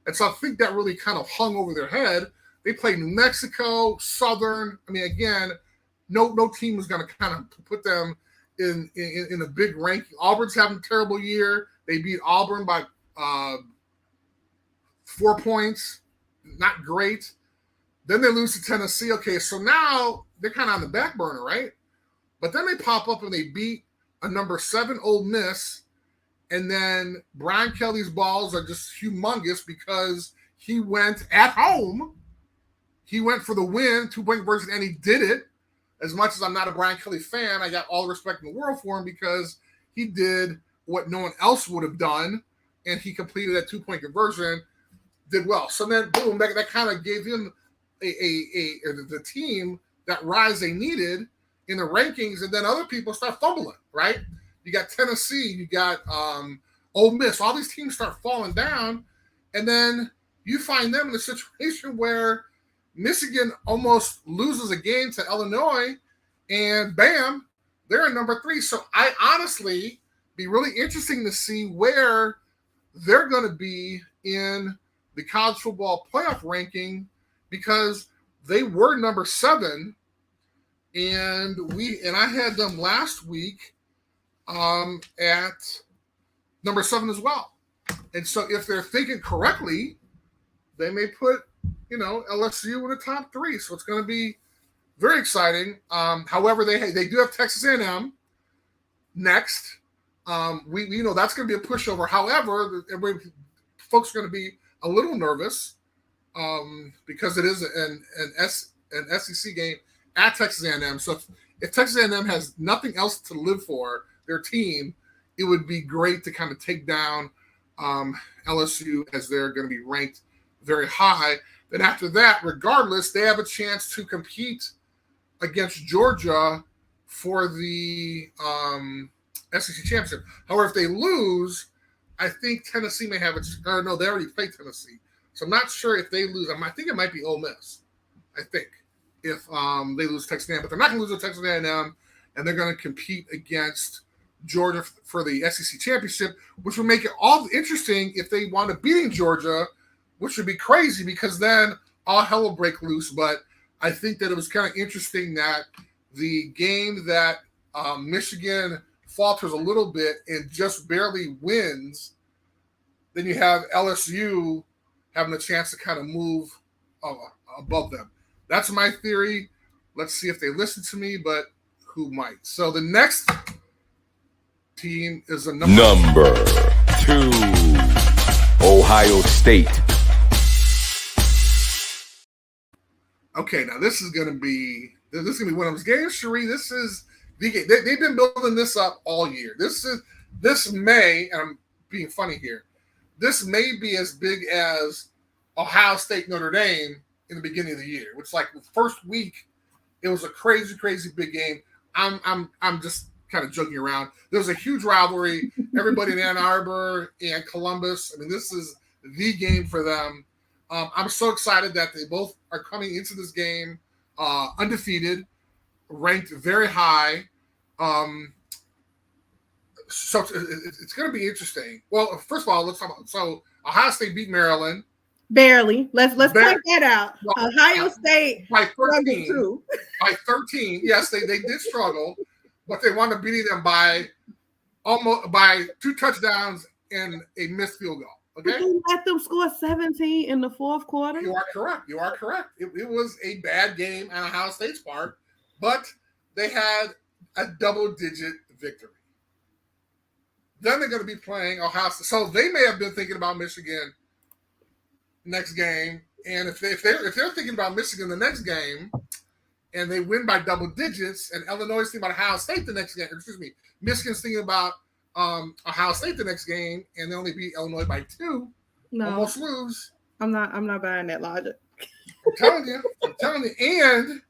And so I think that really kind of hung over their head. They played New Mexico, Southern. I mean, again, no team was going to kind of put them in a big ranking. Auburn's having a terrible year. They beat Auburn by 4 points. Not great. Then they lose to Tennessee. Okay, so now they're kind of on the back burner, right? But then they pop up and they beat a number 7 Ole Miss. And then Brian Kelly's balls are just humongous because he went at home. He went for the win, 2-point version, and he did it. As much as I'm not a Brian Kelly fan, I got all the respect in the world for him because he did what no one else would have done, and he completed that 2-point conversion, did well. So then, boom, that kind of gave him the team that rise they needed in the rankings, and then other people start fumbling, right? You got Tennessee, you got Ole Miss. All these teams start falling down, and then you find them in a situation where Michigan almost loses a game to Illinois, and bam, they're in number 3. So I honestly be really interesting to see where they're going to be in the college football playoff ranking because they were number 7, and I had them last week at number 7 as well. And so if they're thinking correctly, they may put, LSU in the top 3. So it's going to be very exciting. However, they do have Texas A&M next. We know that's going to be a pushover. However, folks are going to be a little nervous because it is an SEC game at Texas A&M. So if Texas A&M has nothing else to live for, their team, it would be great to kind of take down LSU as they're going to be ranked very high. Then after that, regardless, they have a chance to compete against Georgia for the SEC championship. However, if they lose, I think Tennessee may have they already played Tennessee. So I'm not sure if they lose. I think it might be Ole Miss, I think, if they lose Texas A&M. But they're not going to lose to Texas A&M, and they're going to compete against Georgia for the SEC championship, which would make it all interesting if they wound up beating Georgia, which would be crazy because then all hell will break loose. But I think that it was kind of interesting that the game that Michigan falters a little bit and just barely wins, then you have LSU having a chance to kind of move above them. That's my theory. Let's see if they listen to me, but who might? So the next team is a number 2, Ohio State. Okay, now this is gonna be one of those games, Cherie. This is the game. They've been building this up all year. This may, and I'm being funny here, this may be as big as Ohio State Notre Dame in the beginning of the year. Which, like, the first week, it was a crazy, crazy big game. I'm just kind of joking around. There was a huge rivalry. Everybody in Ann Arbor and Columbus. I mean, this is the game for them. I'm so excited that they both are coming into this game undefeated, ranked very high. So it's going to be interesting. Well, first of all, let's talk about. So Ohio State beat Maryland. Barely. Let's point that out. Well, Ohio State by 13. By 13, yes, they did struggle, but they wound up beating them by 2 touchdowns and a missed field goal. But they let them score 17 in the fourth quarter. You are correct. It was a bad game on Ohio State's part, but they had a double-digit victory. Then they're going to be playing Ohio State. So they may have been thinking about Michigan next game. And if they're thinking about Michigan the next game and they win by double digits, and Illinois is thinking about Ohio State the next game, Michigan's thinking about Ohio State the next game, and they only beat Illinois by 2, almost lose. I'm not buying that logic. I'm telling you. And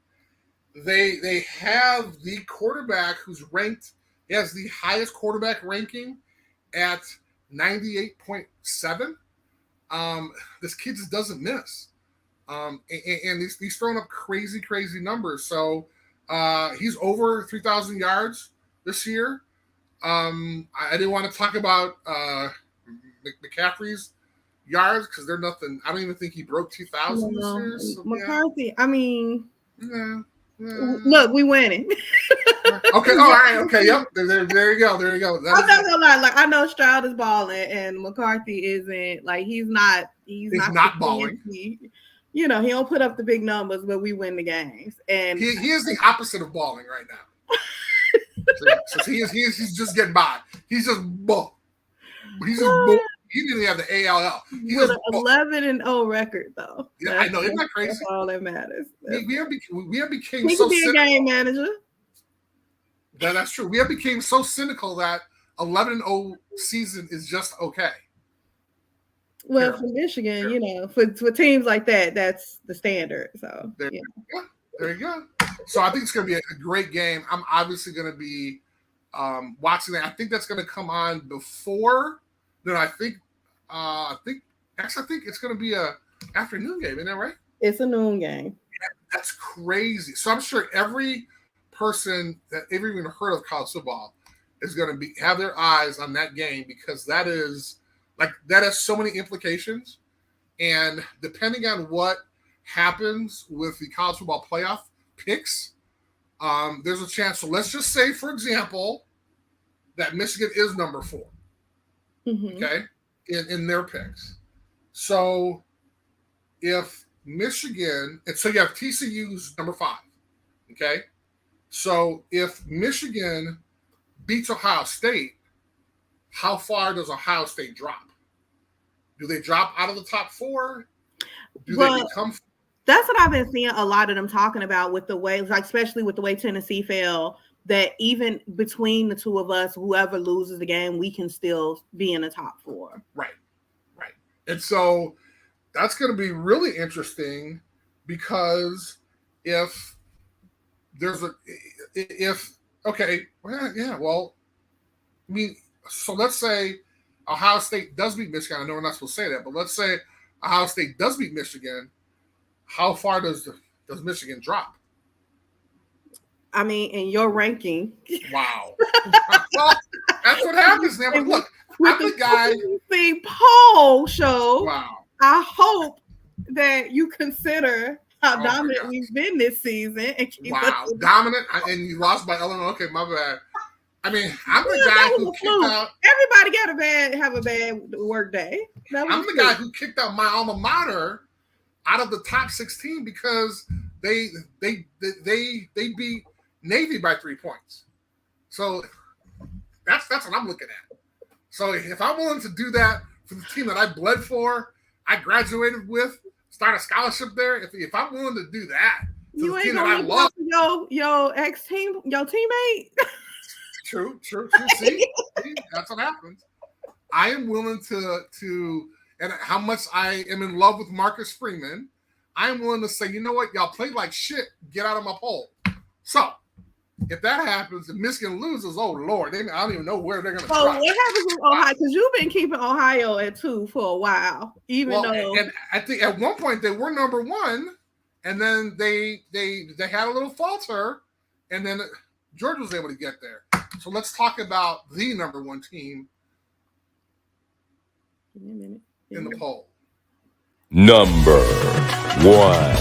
they have the quarterback who's ranked. He has the highest quarterback ranking at 98.7. This kid just doesn't miss. And he's throwing up crazy numbers. So he's over 3,000 yards this year. I didn't want to talk about McCaffrey's yards because they're nothing. I don't even think he broke 2,000 this year. So, McCarthy, I mean, yeah. Look, we winning. Okay, all right, okay, yep. There you go. I'm not gonna lie, like I know Stroud is balling and McCarthy isn't. Like he's not balling. You know, he don't put up the big numbers, but we win the games. And he is the opposite of balling right now. so he's just getting by. He's just bull. He didn't even have the ALL. With an 11-0 record, though. Yeah, I know. Isn't that crazy? That's all that matters. We have became he so could be cynical. a game manager. That's true. We have became so cynical that 11-0 season is just okay. Well, for Michigan, you know, for teams like that, that's the standard. So there you go. So I think it's going to be a great game. I'm obviously going to be watching that. I think that's going to come on before. Then I think it's going to be a afternoon game. Isn't that right? It's a noon game. Yeah, that's crazy. So I'm sure every person that ever even heard of college football is going to have their eyes on that game because that has so many implications. And depending on what happens with the college football playoff picks, there's a chance. So let's just say, for example, that Michigan is number 4. Mm-hmm. Okay, in their picks. So if Michigan, and so you have TCU's number 5. Okay, so if Michigan beats Ohio State, how far does Ohio State drop? Do they drop out of the top 4? Do they become? That's what I've been seeing a lot of them talking about with the way, like especially with the way Tennessee fell. That even between the two of us, whoever loses the game, we can still be in the top 4. Right. And so that's going to be really interesting because if there's so let's say Ohio State does beat Michigan. I know we're not supposed to say that, but let's say Ohio State does beat Michigan. How far does Michigan drop? I mean, in your ranking. Wow. Well, that's what happens now. But look, I'm the guy. The poll show. Wow. I hope that you consider how dominant we've been this season. And Dominant, and you lost by Illinois. Okay, my bad. I mean, I'm the guy who kicked out. Everybody have a bad work day. I'm the guy who kicked out my alma mater out of the top 16 because they beat Navy by 3 points. So that's what I'm looking at. So if I'm willing to do that for the team that I bled for, I graduated with, start a scholarship there. If I'm willing to do that, you the ain't team gonna that I love, your ex-team, your teammate. True. See, that's what happens. I am willing to, and how much I am in love with Marcus Freeman, I am willing to say, you know what, y'all played like shit. Get out of my poll. So if that happens, if Michigan loses, oh Lord, I don't even know where they're going to. So what happens with Ohio? Because you've been keeping Ohio at 2 for a while, and I think at one point they were number 1, and then they had a little falter, and then Georgia was able to get there. So let's talk about the number 1 team in the poll. Number 1,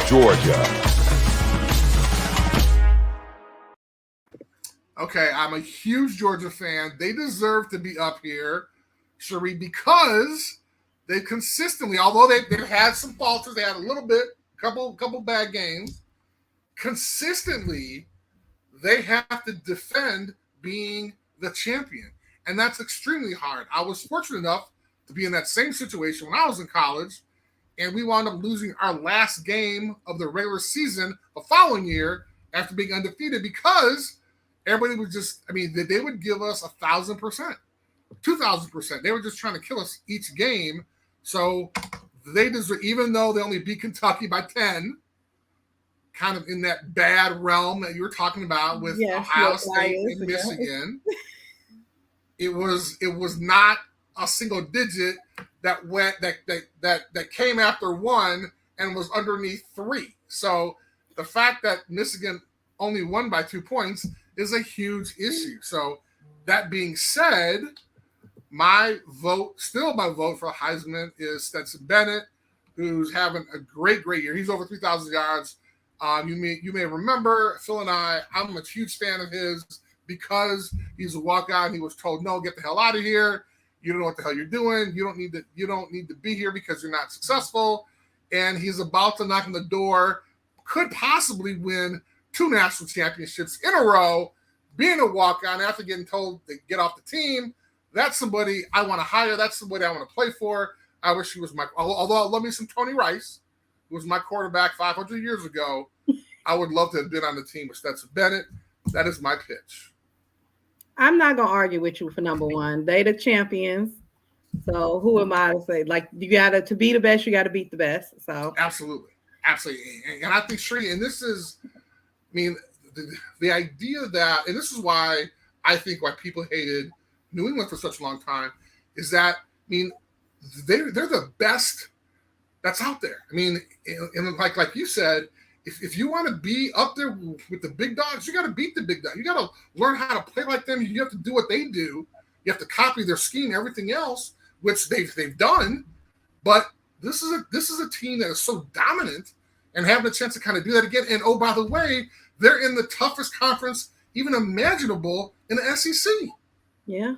Georgia. Okay, I'm a huge Georgia fan. They deserve to be up here. Cherie, because they consistently, although they've had some falters, they had a little bit, couple bad games, consistently they have to defend being the champion. And that's extremely hard. I was fortunate enough to be in that same situation when I was in college, and we wound up losing our last game of the regular season the following year after being undefeated because everybody was just, they would give us 1,000%, 2,000%. They were just trying to kill us each game. So they deserve, even though they only beat Kentucky by 10, kind of in that bad realm that you were talking about with Ohio State and Michigan, it was not a single digit that came after one and was underneath 3. So the fact that Michigan only won by 2 points is a huge issue. So that being said, my vote for Heisman is Stetson Bennett, who's having a great year. He's over 3,000 yards. You may remember Phil and I'm a huge fan of his because he's a walkout. He was told, no, get the hell out of here. You don't know what the hell you're doing. You don't need to be here because you're not successful. And he's about to knock on the door, could possibly win 2 national championships in a row, being a walkout after getting told to get off the team. That's somebody I want to hire. That's somebody I want to play for. I wish he was although I love me some Tony Rice, who was my quarterback 500 years ago. I would love to have been on the team with Stetson Bennett. That is my pitch. I'm not going to argue with you for number one. They the champions. So who am I to say? Like, to be the best, you got to beat the best. So Absolutely. And I think Shree, and this is, the idea that, and this is why I think why people hated New England for such a long time, is that, they're the best that's out there. And like you said, if you want to be up there with the big dogs, you got to beat the big dogs. You got to learn how to play like them. You have to do what they do. You have to copy their scheme, everything else, which they've done. But this is a team that is so dominant, and having a chance to kind of do that again. And oh, by the way, they're in the toughest conference even imaginable in the SEC. Yeah.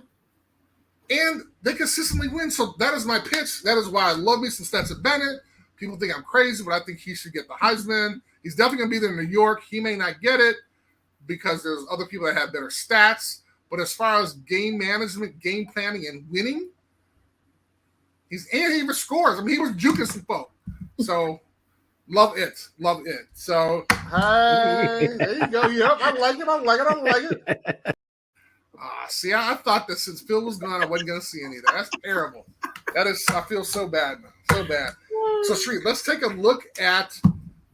And they consistently win. So that is my pitch. That is why I love me some Stetson Bennett. People think I'm crazy, but I think he should get the Heisman. He's definitely going to be there in New York. He may not get it because there's other people that have better stats. But as far as game management, game planning, and winning, he even scores. He was juking some folk. So love it. So hey, there you go. Yep, I like it. See, I thought that since Phil was gone, I wasn't going to see any of that. That's terrible. I feel so bad now. So bad. So, Shree, let's take a look at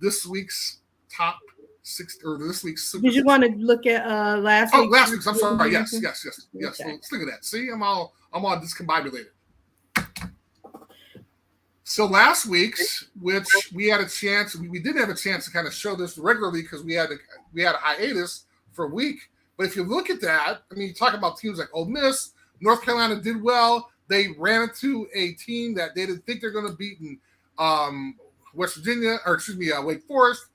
this week's top 6, or this week's Super Did you want to look at last week? Oh, last week's. I'm sorry. Yes. Okay. Let's look at that. See, I'm all discombobulated. So last week's, which we had a chance, we didn't have a chance to kind of show this regularly because we had a hiatus for a week. But if you look at that, you talk about teams like Ole Miss, North Carolina did well. They ran into a team that they didn't think they're going to beat in West Virginia, Wake Forest,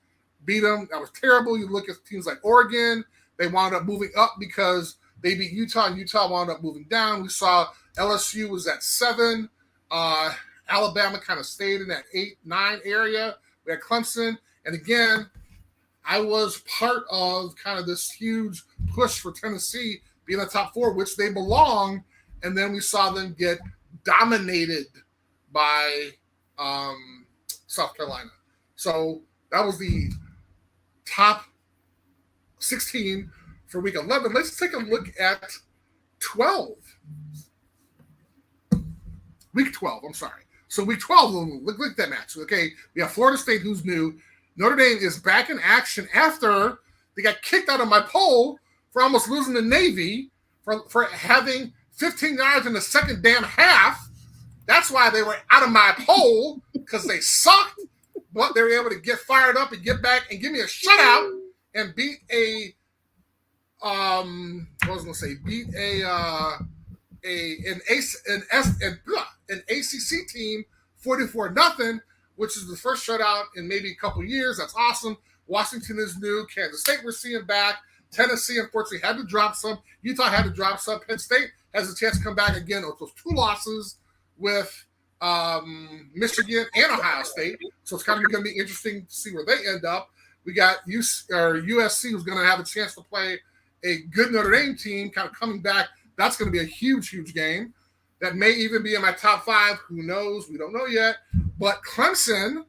beat them. That was terrible. You look at teams like Oregon, they wound up moving up because they beat Utah, and Utah wound up moving down. We saw LSU was at 7. Alabama kind of stayed in that 8-9 area. We had Clemson. And again, I was part of kind of this huge push for Tennessee being in the top 4, which they belong. And then we saw them get dominated by South Carolina. So that was the top 16 for week 11. Let's take a look at 12. Week 12, I'm sorry. So week 12, look at that match. Okay, we have Florida State, who's new. Notre Dame is back in action after they got kicked out of my poll for almost losing to Navy for having 15 yards in the second damn half. That's why they were out of my poll, because they sucked. But they were able to get fired up and get back and give me a shutout and beat an ACC team 44-0, which is the first shutout in maybe a couple years. That's awesome. Washington is new. Kansas State we're seeing back. Tennessee, unfortunately, had to drop some. Utah had to drop some. Penn State has a chance to come back again with those 2 losses with Michigan and Ohio State. So it's kind of going to be interesting to see where they end up. We got USC, who's going to have a chance to play a good Notre Dame team kind of coming back. That's going to be a huge, huge game. That may even be in my top 5. Who knows? We don't know yet. But Clemson,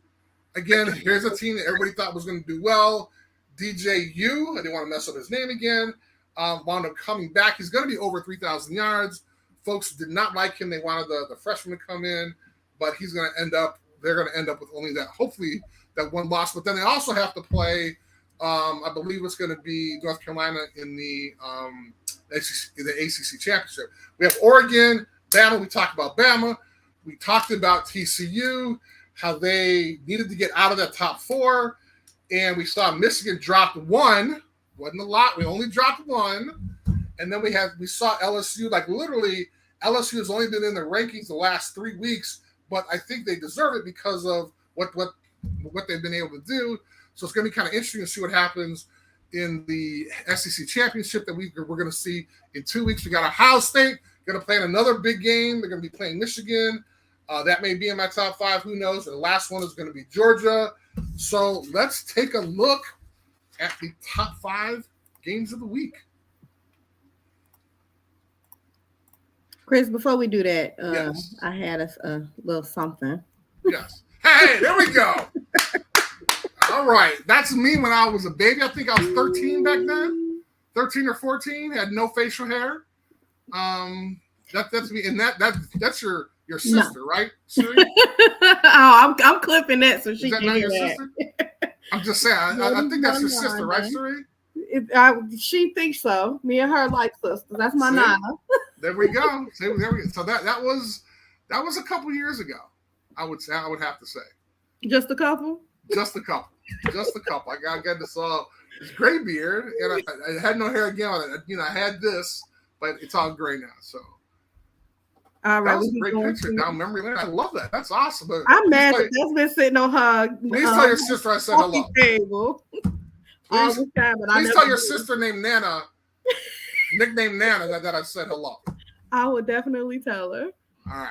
again, here's a team that everybody thought was going to do well. DJU, I didn't want to mess up his name again, wound up coming back. He's going to be over 3,000 yards. Folks did not like him. They wanted the freshman to come in, but they're going to end up with only that, hopefully, that 1 loss. But then they also have to play, I believe it's going to be North Carolina in the ACC championship. We have Oregon, Bama. We talked about Bama. We talked about TCU, how they needed to get out of that top 4. And we saw Michigan dropped 1. Wasn't a lot. We only dropped 1. And then we saw LSU, like literally LSU has only been in the rankings the last 3 weeks, but I think they deserve it because of what they've been able to do. So it's going to be kind of interesting to see what happens in the SEC championship that we're going to see in 2 weeks. We got Ohio State going to play in another big game. They're going to be playing Michigan. That may be in my top 5. Who knows? And the last one is going to be Georgia. So let's take a look at the top 5 games of the week. Chris, before we do that, Yes. I had a little something. Yes. Hey, there we go. All right. That's me when I was a baby. I think I was 13 back then. 13 or 14. Had no facial hair. That's me. And that's your sister, right? Siri? Oh, I'm clipping that so she Is that can not hear your that. sister? I'm just saying. I think that's your sister, right, Siri? She thinks so. Me and her like sisters. That's my See? Nana. There we go. There we go. So that was a couple years ago. I would have to say. Just a couple. Just a couple. I got this gray beard, and I had no hair again. I had this, but it's all gray now. So. All right. That was a great picture down memory lane. I love that. That's awesome. But I'm mad that that's been sitting on her. Please tell your sister I said hello. Table. Please tell your sister named Nana, nickname Nana, that I said hello. I will definitely tell her. All right.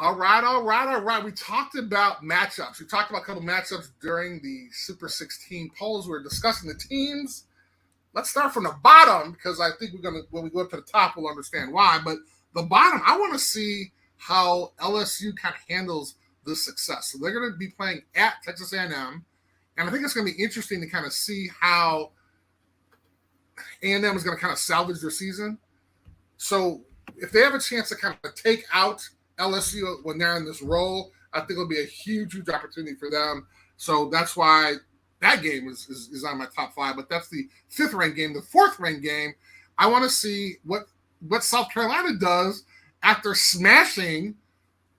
All right. We talked about matchups. We talked about a couple matchups during the Super 16 polls. We were discussing the teams. Let's start from the bottom because I think when we go up to the top, we'll understand why. But the bottom, I want to see how LSU kind of handles this success. So they're going to be playing at Texas A&M, and I think it's going to be interesting to kind of see how A&M is going to kind of salvage their season. So if they have a chance to kind of take out LSU when they're in this role, I think it'll be a huge, huge opportunity for them. So that's why that game is on my top 5. But that's the 5th ranked game. The 4th ranked game, I want to see what South Carolina does after smashing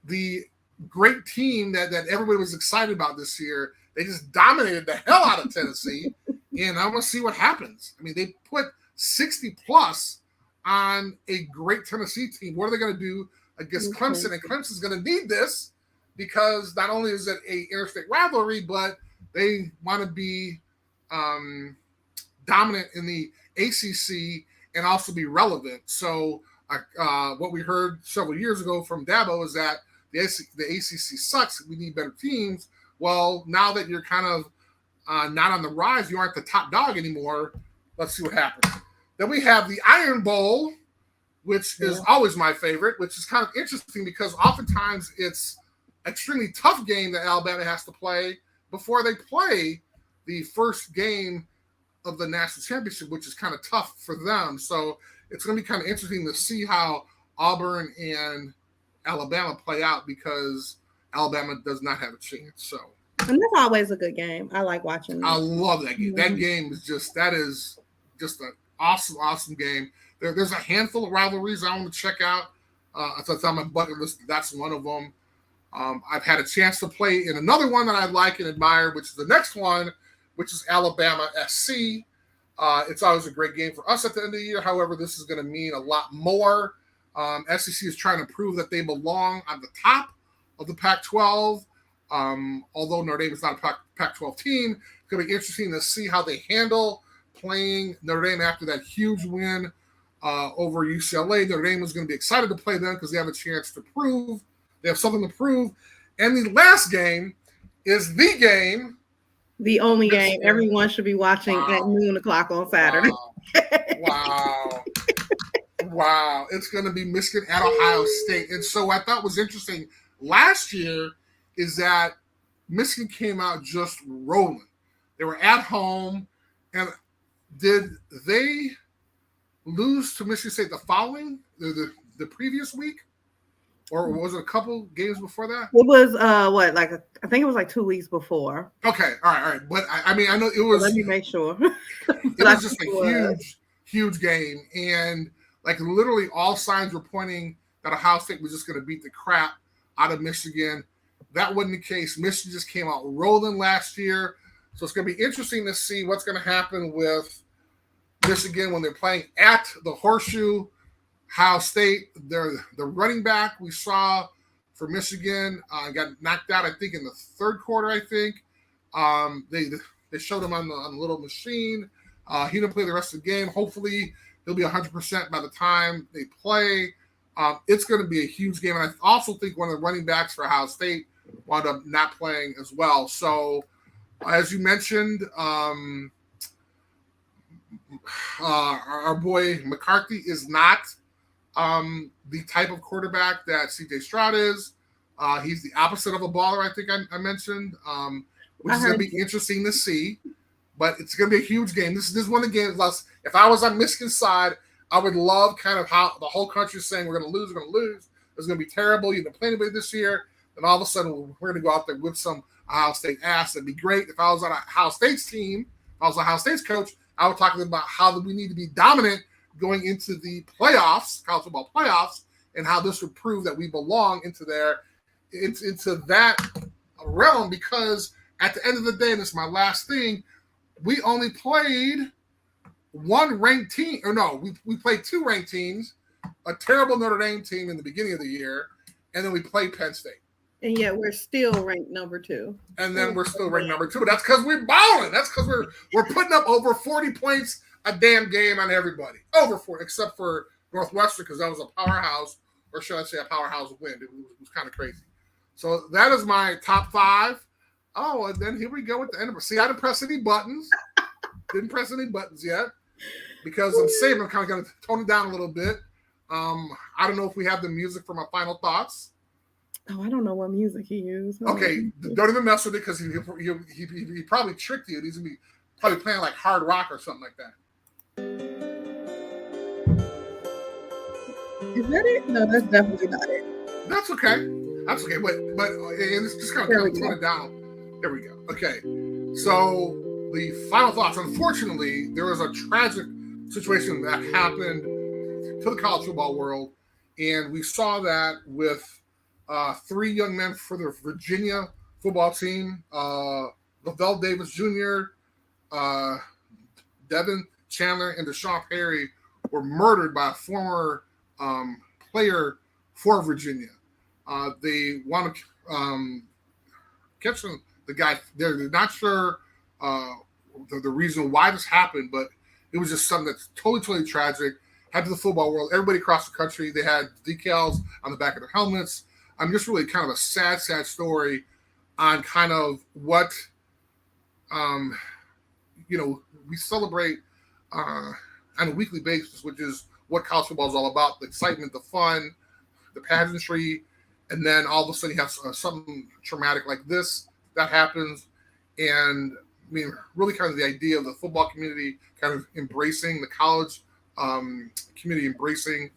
the great team that everybody was excited about this year. They just dominated the hell out of Tennessee, and I want to see what happens. I mean, they put 60 plus on a great Tennessee team. What are they going to do against Clemson? And Clemson's going to need this because not only is it a interstate rivalry, but they want to be dominant in the ACC and also be relevant. So what we heard several years ago from Dabo is that the ACC sucks. We need better teams. Well, now that you're kind of not on the rise, you aren't the top dog anymore. Let's see what happens. Then we have the Iron Bowl, which is always my favorite, which is kind of interesting because oftentimes it's an extremely tough game that Alabama has to play before they play the first game of the national championship, which is kind of tough for them. So it's going to be kind of interesting to see how Auburn and Alabama play out because Alabama does not have a chance. So, and that's always a good game. I like watching that. I love that game. That game is just an awesome game. There's a handful of rivalries I want to check out. It's on my bucket list. That's one of them. I've had a chance to play in another one that I like and admire, which is the next one, which is Alabama SC. It's always a great game for us at the end of the year. However, this is going to mean a lot more. SEC is trying to prove that they belong on the top of the Pac-12. Although Notre Dame is not a Pac-12 team, it's going to be interesting to see how they handle playing Notre Dame after that huge win over UCLA. Notre Dame is going to be excited to play them because they have a chance to prove. They have something to prove. And the last game is the game. The only game everyone should be watching at noon o'clock on Saturday. Wow. It's going to be Michigan at Ohio State. And so I thought was interesting last year is that Michigan came out just rolling. They were at home. And did they lose to Michigan State the previous week? Or was it a couple games before that? It was I think it was like 2 weeks before. Okay, all right. But I mean, I know it was. Let me make sure. It was just a huge game, and like literally all signs were pointing that Ohio State was just going to beat the crap out of Michigan. That wasn't the case. Michigan just came out rolling last year, so it's going to be interesting to see what's going to happen with Michigan when they're playing at the Horseshoe. Ohio State, the running back we saw for Michigan got knocked out, I think, in the third quarter, I think. They showed him on the little machine. He didn't play the rest of the game. Hopefully, he'll be 100% by the time they play. It's going to be a huge game. And I also think one of the running backs for Ohio State wound up not playing as well. So, as you mentioned, our boy McCarthy is not the type of quarterback that C.J. Stroud is. He's the opposite of a baller, I think I mentioned, which is going to be interesting to see. But it's going to be a huge game. This is one of the games. If I was on Michigan's side, I would love kind of how the whole country is saying we're going to lose. It's going to be terrible. You didn't play anybody this year. And all of a sudden, we're going to go out there with some Ohio State ass. It'd be great. If I was on Ohio State's team, if I was Ohio State's coach, I would talk to them about how we need to be dominant going into the playoffs, college football playoffs, and how this would prove that we belong into that realm. Because at the end of the day, and this is my last thing, we only played one ranked team, or no, we played two ranked teams, a terrible Notre Dame team in the beginning of the year, and then we played Penn State. And yet we're still ranked number 2. And then we're still ranked number 2. But that's because we're balling. That's because we're putting up over 40 points a damn game on everybody. Over 40, except for Northwestern, because that was a powerhouse, or should I say a powerhouse win. It was kind of crazy. So that is my top 5. Oh, and then here we go with the end of it. See, I didn't press any buttons. Didn't press any buttons yet. Because I'm saying I'm kind of going to tone it down a little bit. I don't know if we have the music for my final thoughts. Oh, I don't know what music he used. Okay, don't even mess with it because he probably tricked you. He's going to be probably playing like hard rock or something like that. Is that it? No, that's definitely not it. That's okay. But it's just kind of tone it down. There we go. Okay, so the final thoughts. Unfortunately, there was a tragic situation that happened to the college football world, and we saw that with 3 young men for the Virginia football team. Lavelle Davis Jr., Devin Chandler, and Deshaun Perry were murdered by a former player for Virginia. They want to catch the guy. They're not sure the reason why this happened, but it was just something that's totally tragic. Happened to the football world. Everybody across the country, they had decals on the back of their helmets. I'm just really kind of a sad story on kind of what, we celebrate on a weekly basis, which is what college football is all about: the excitement, the fun, the pageantry, and then all of a sudden you have something traumatic like this that happens. And I mean, really kind of the idea of the football community kind of embracing the college community, embracing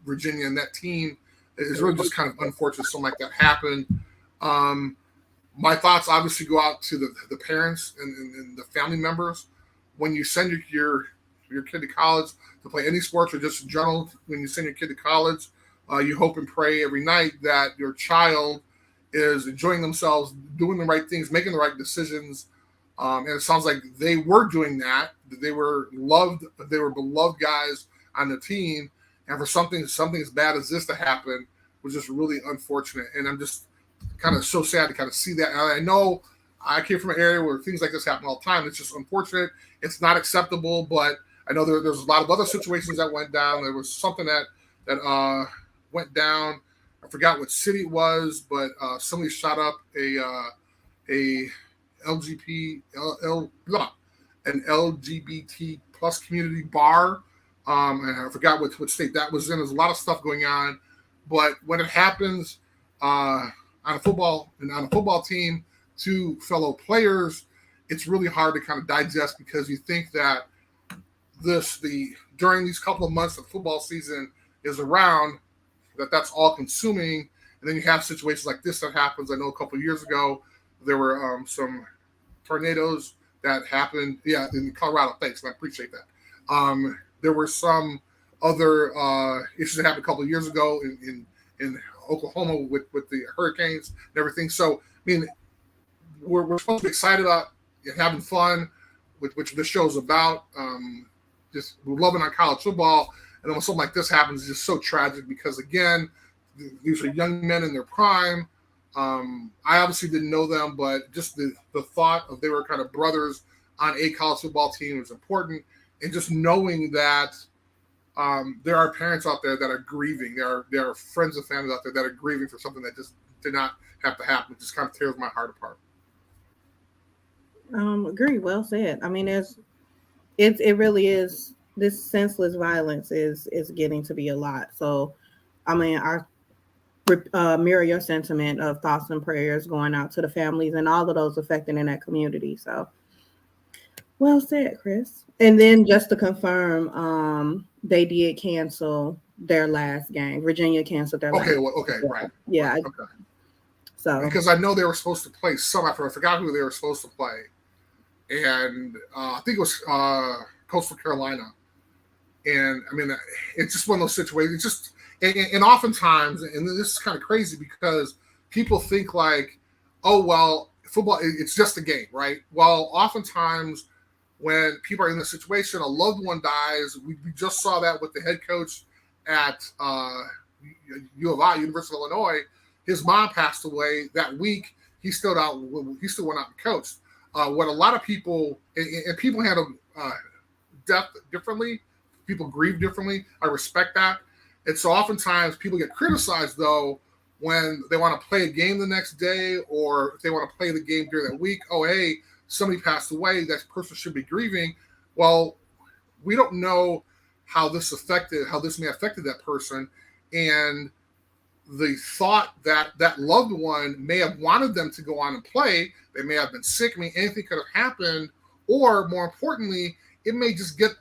Virginia and that team is really just kind of unfortunate something like that happened. My thoughts obviously go out to the parents and the family members. When you send your kid to college to play any sports or just in general, when you send your kid to college, you hope and pray every night that your child is enjoying themselves, doing the right things, making the right decisions. And it sounds like they were doing that. They were beloved guys on the team. And for something as bad as this to happen was just really unfortunate. And I'm just kind of so sad to kind of see that. And I know I came from an area where things like this happen all the time. It's just unfortunate. It's not acceptable, but I know there's a lot of other situations that went down. There was something that went down. I forgot what city it was, but somebody shot up an LGBT plus community bar. And I forgot what state that was in. There's a lot of stuff going on, but when it happens on a football team to fellow players, it's really hard to kind of digest, because you think that during these couple of months that football season is around, that's all consuming, and then you have situations like this that happens. I know a couple of years ago there were some tornadoes that happened, in Colorado. Thanks, I appreciate that. There were some other issues that happened a couple of years ago in Oklahoma with the hurricanes and everything. So, I mean, we're supposed to be excited about having fun, which this show is about. Just loving our college football. And then when something like this happens, it's just so tragic, because, again, these are young men in their prime. I obviously didn't know them, but just the thought of they were kind of brothers on a college football team is important. And just knowing that there are parents out there that are grieving. There are friends and families out there that are grieving for something that just did not have to happen. It just kind of tears my heart apart. Agree. Well said. I mean, it really is. This senseless violence is getting to be a lot. So, I mean, I mirror your sentiment of thoughts and prayers going out to the families and all of those affected in that community. So, well said, Chris. And then just to confirm, they did cancel their last game. Virginia canceled their last game. Okay, right. Yeah. Okay. So, because I know they were supposed to play I forgot who they were supposed to play. And I think it was Coastal Carolina. And, I mean, it's just one of those situations. It's just, and oftentimes, and this is kind of crazy, because people think like, oh, well, football, it's just a game, right? Well, oftentimes when people are in this situation, a loved one dies. We just saw that with the head coach at U of I, University of Illinois. His mom passed away that week. He still went out and coached. What a lot of people, and people handle death differently, people grieve differently. I respect that. And so oftentimes people get criticized, though, when they want to play a game the next day, or if they want to play the game during that week. Oh, hey, somebody passed away. That person should be grieving. Well, we don't know how this may have affected that person. And the thought that that loved one may have wanted them to go on and play. They may have been sick. I mean, anything could have happened. Or more importantly, it may just get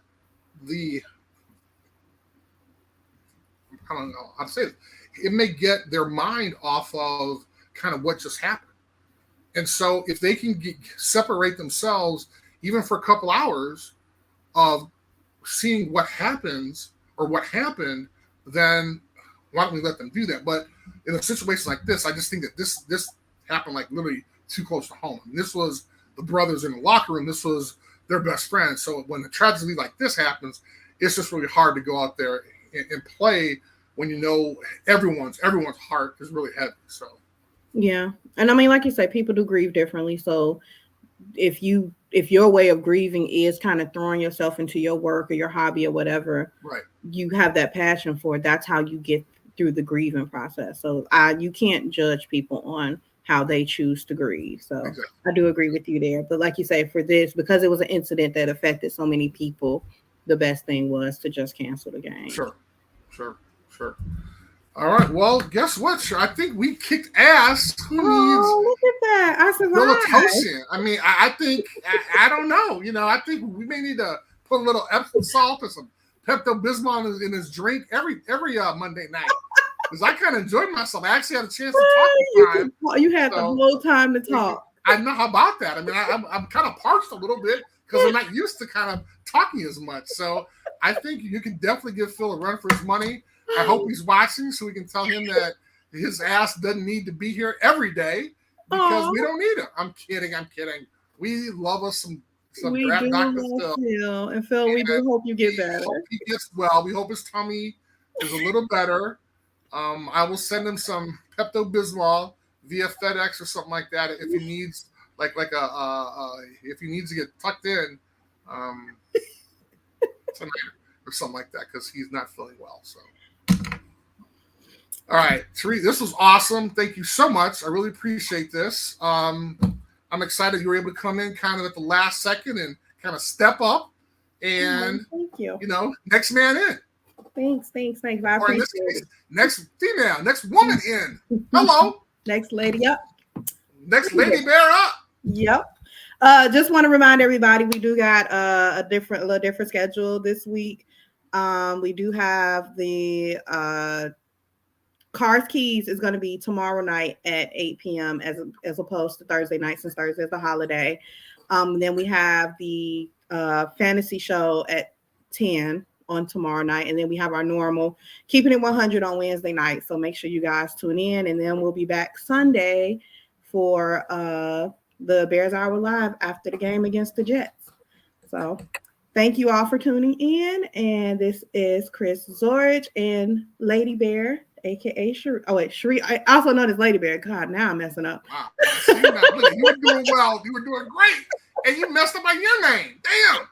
I don't know how to say it. It may get their mind off of kind of what just happened. And so if they can separate themselves, even for a couple hours, of seeing what happens or what happened, then why don't we let them do that? But in a situation like this, I just think that this happened like literally too close to home. And this was the brothers in the locker room. This was their best friend. So when a tragedy like this happens, it's just really hard to go out there and play when you know everyone's heart is really heavy. So yeah. And I mean, like you say, people do grieve differently. So if your way of grieving is kind of throwing yourself into your work or your hobby or whatever, right, you have that passion for it. That's how you get through the grieving process. So you can't judge people on how they choose to grieve. So exactly. I do agree with you there. But like you say, for this, because it was an incident that affected so many people, the best thing was to just cancel the game. Sure. All right. Well, guess what? I think we kicked ass. Who needs? Look at that! I survived. I mean, I think I don't know. You know, I think we may need to put a little Epsom salt or some Pepto-Bismol in his drink every Monday night, because I kind of enjoyed myself. I actually had a chance to talk this time. You had the whole time to talk. I know. How about that? I mean, I'm kind of parched a little bit because I'm not used to kind of talking as much. So I think you can definitely give Phil a run for his money. I hope he's watching so we can tell him that his ass doesn't need to be here every day, because we don't need him. I'm kidding. We love us some crap Dr. Phil. And Phil, we do hope you get better. Hope he gets well. We hope his tummy is a little better. I will send him some Pepto-Bismol via FedEx or something like that if he needs if he needs to get tucked in tonight or something like that because he's not feeling well. So, all right, Tariq, this was awesome. Thank you so much. I really appreciate this. I'm excited you were able to come in kind of at the last second and kind of step up and thank you. Next man in. Thanks. I Or in this appreciate case, it. next female, next woman in. Hello. Next lady up. Next lady bear up. Yep. Just want to remind everybody we do got a little different schedule this week. We do have the Cars Keys is going to be tomorrow night at 8 p.m. as opposed to Thursday night since Thursday is a holiday. Then we have the fantasy show at 10 on tomorrow night, and then we have our normal Keeping It 100 on Wednesday night. So make sure you guys tune in, and then we'll be back Sunday for the Bears Hour Live after the game against the Jets. So thank you all for tuning in, and this is Chris Zorich and Lady Bear, aka Cherie. Oh wait, Cherie. I also know this Lady Bear. God, now I'm messing up. Wow. See, now, look, you were doing well. You were doing great, and you messed up by your name. Damn.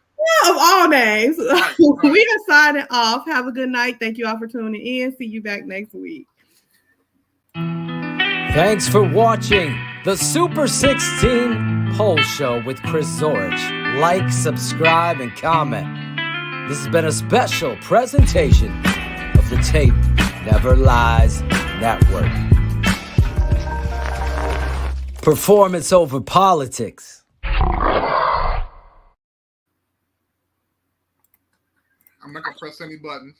Of all names. Right. We are signing off. Have a good night. Thank you all for tuning in. See you back next week. Thanks for watching the Super 16 Poll Show with Chris Zorich. Like, subscribe, and comment. This has been a special presentation of the Tape Never Lies Network. Performance over politics. I'm not gonna press any buttons.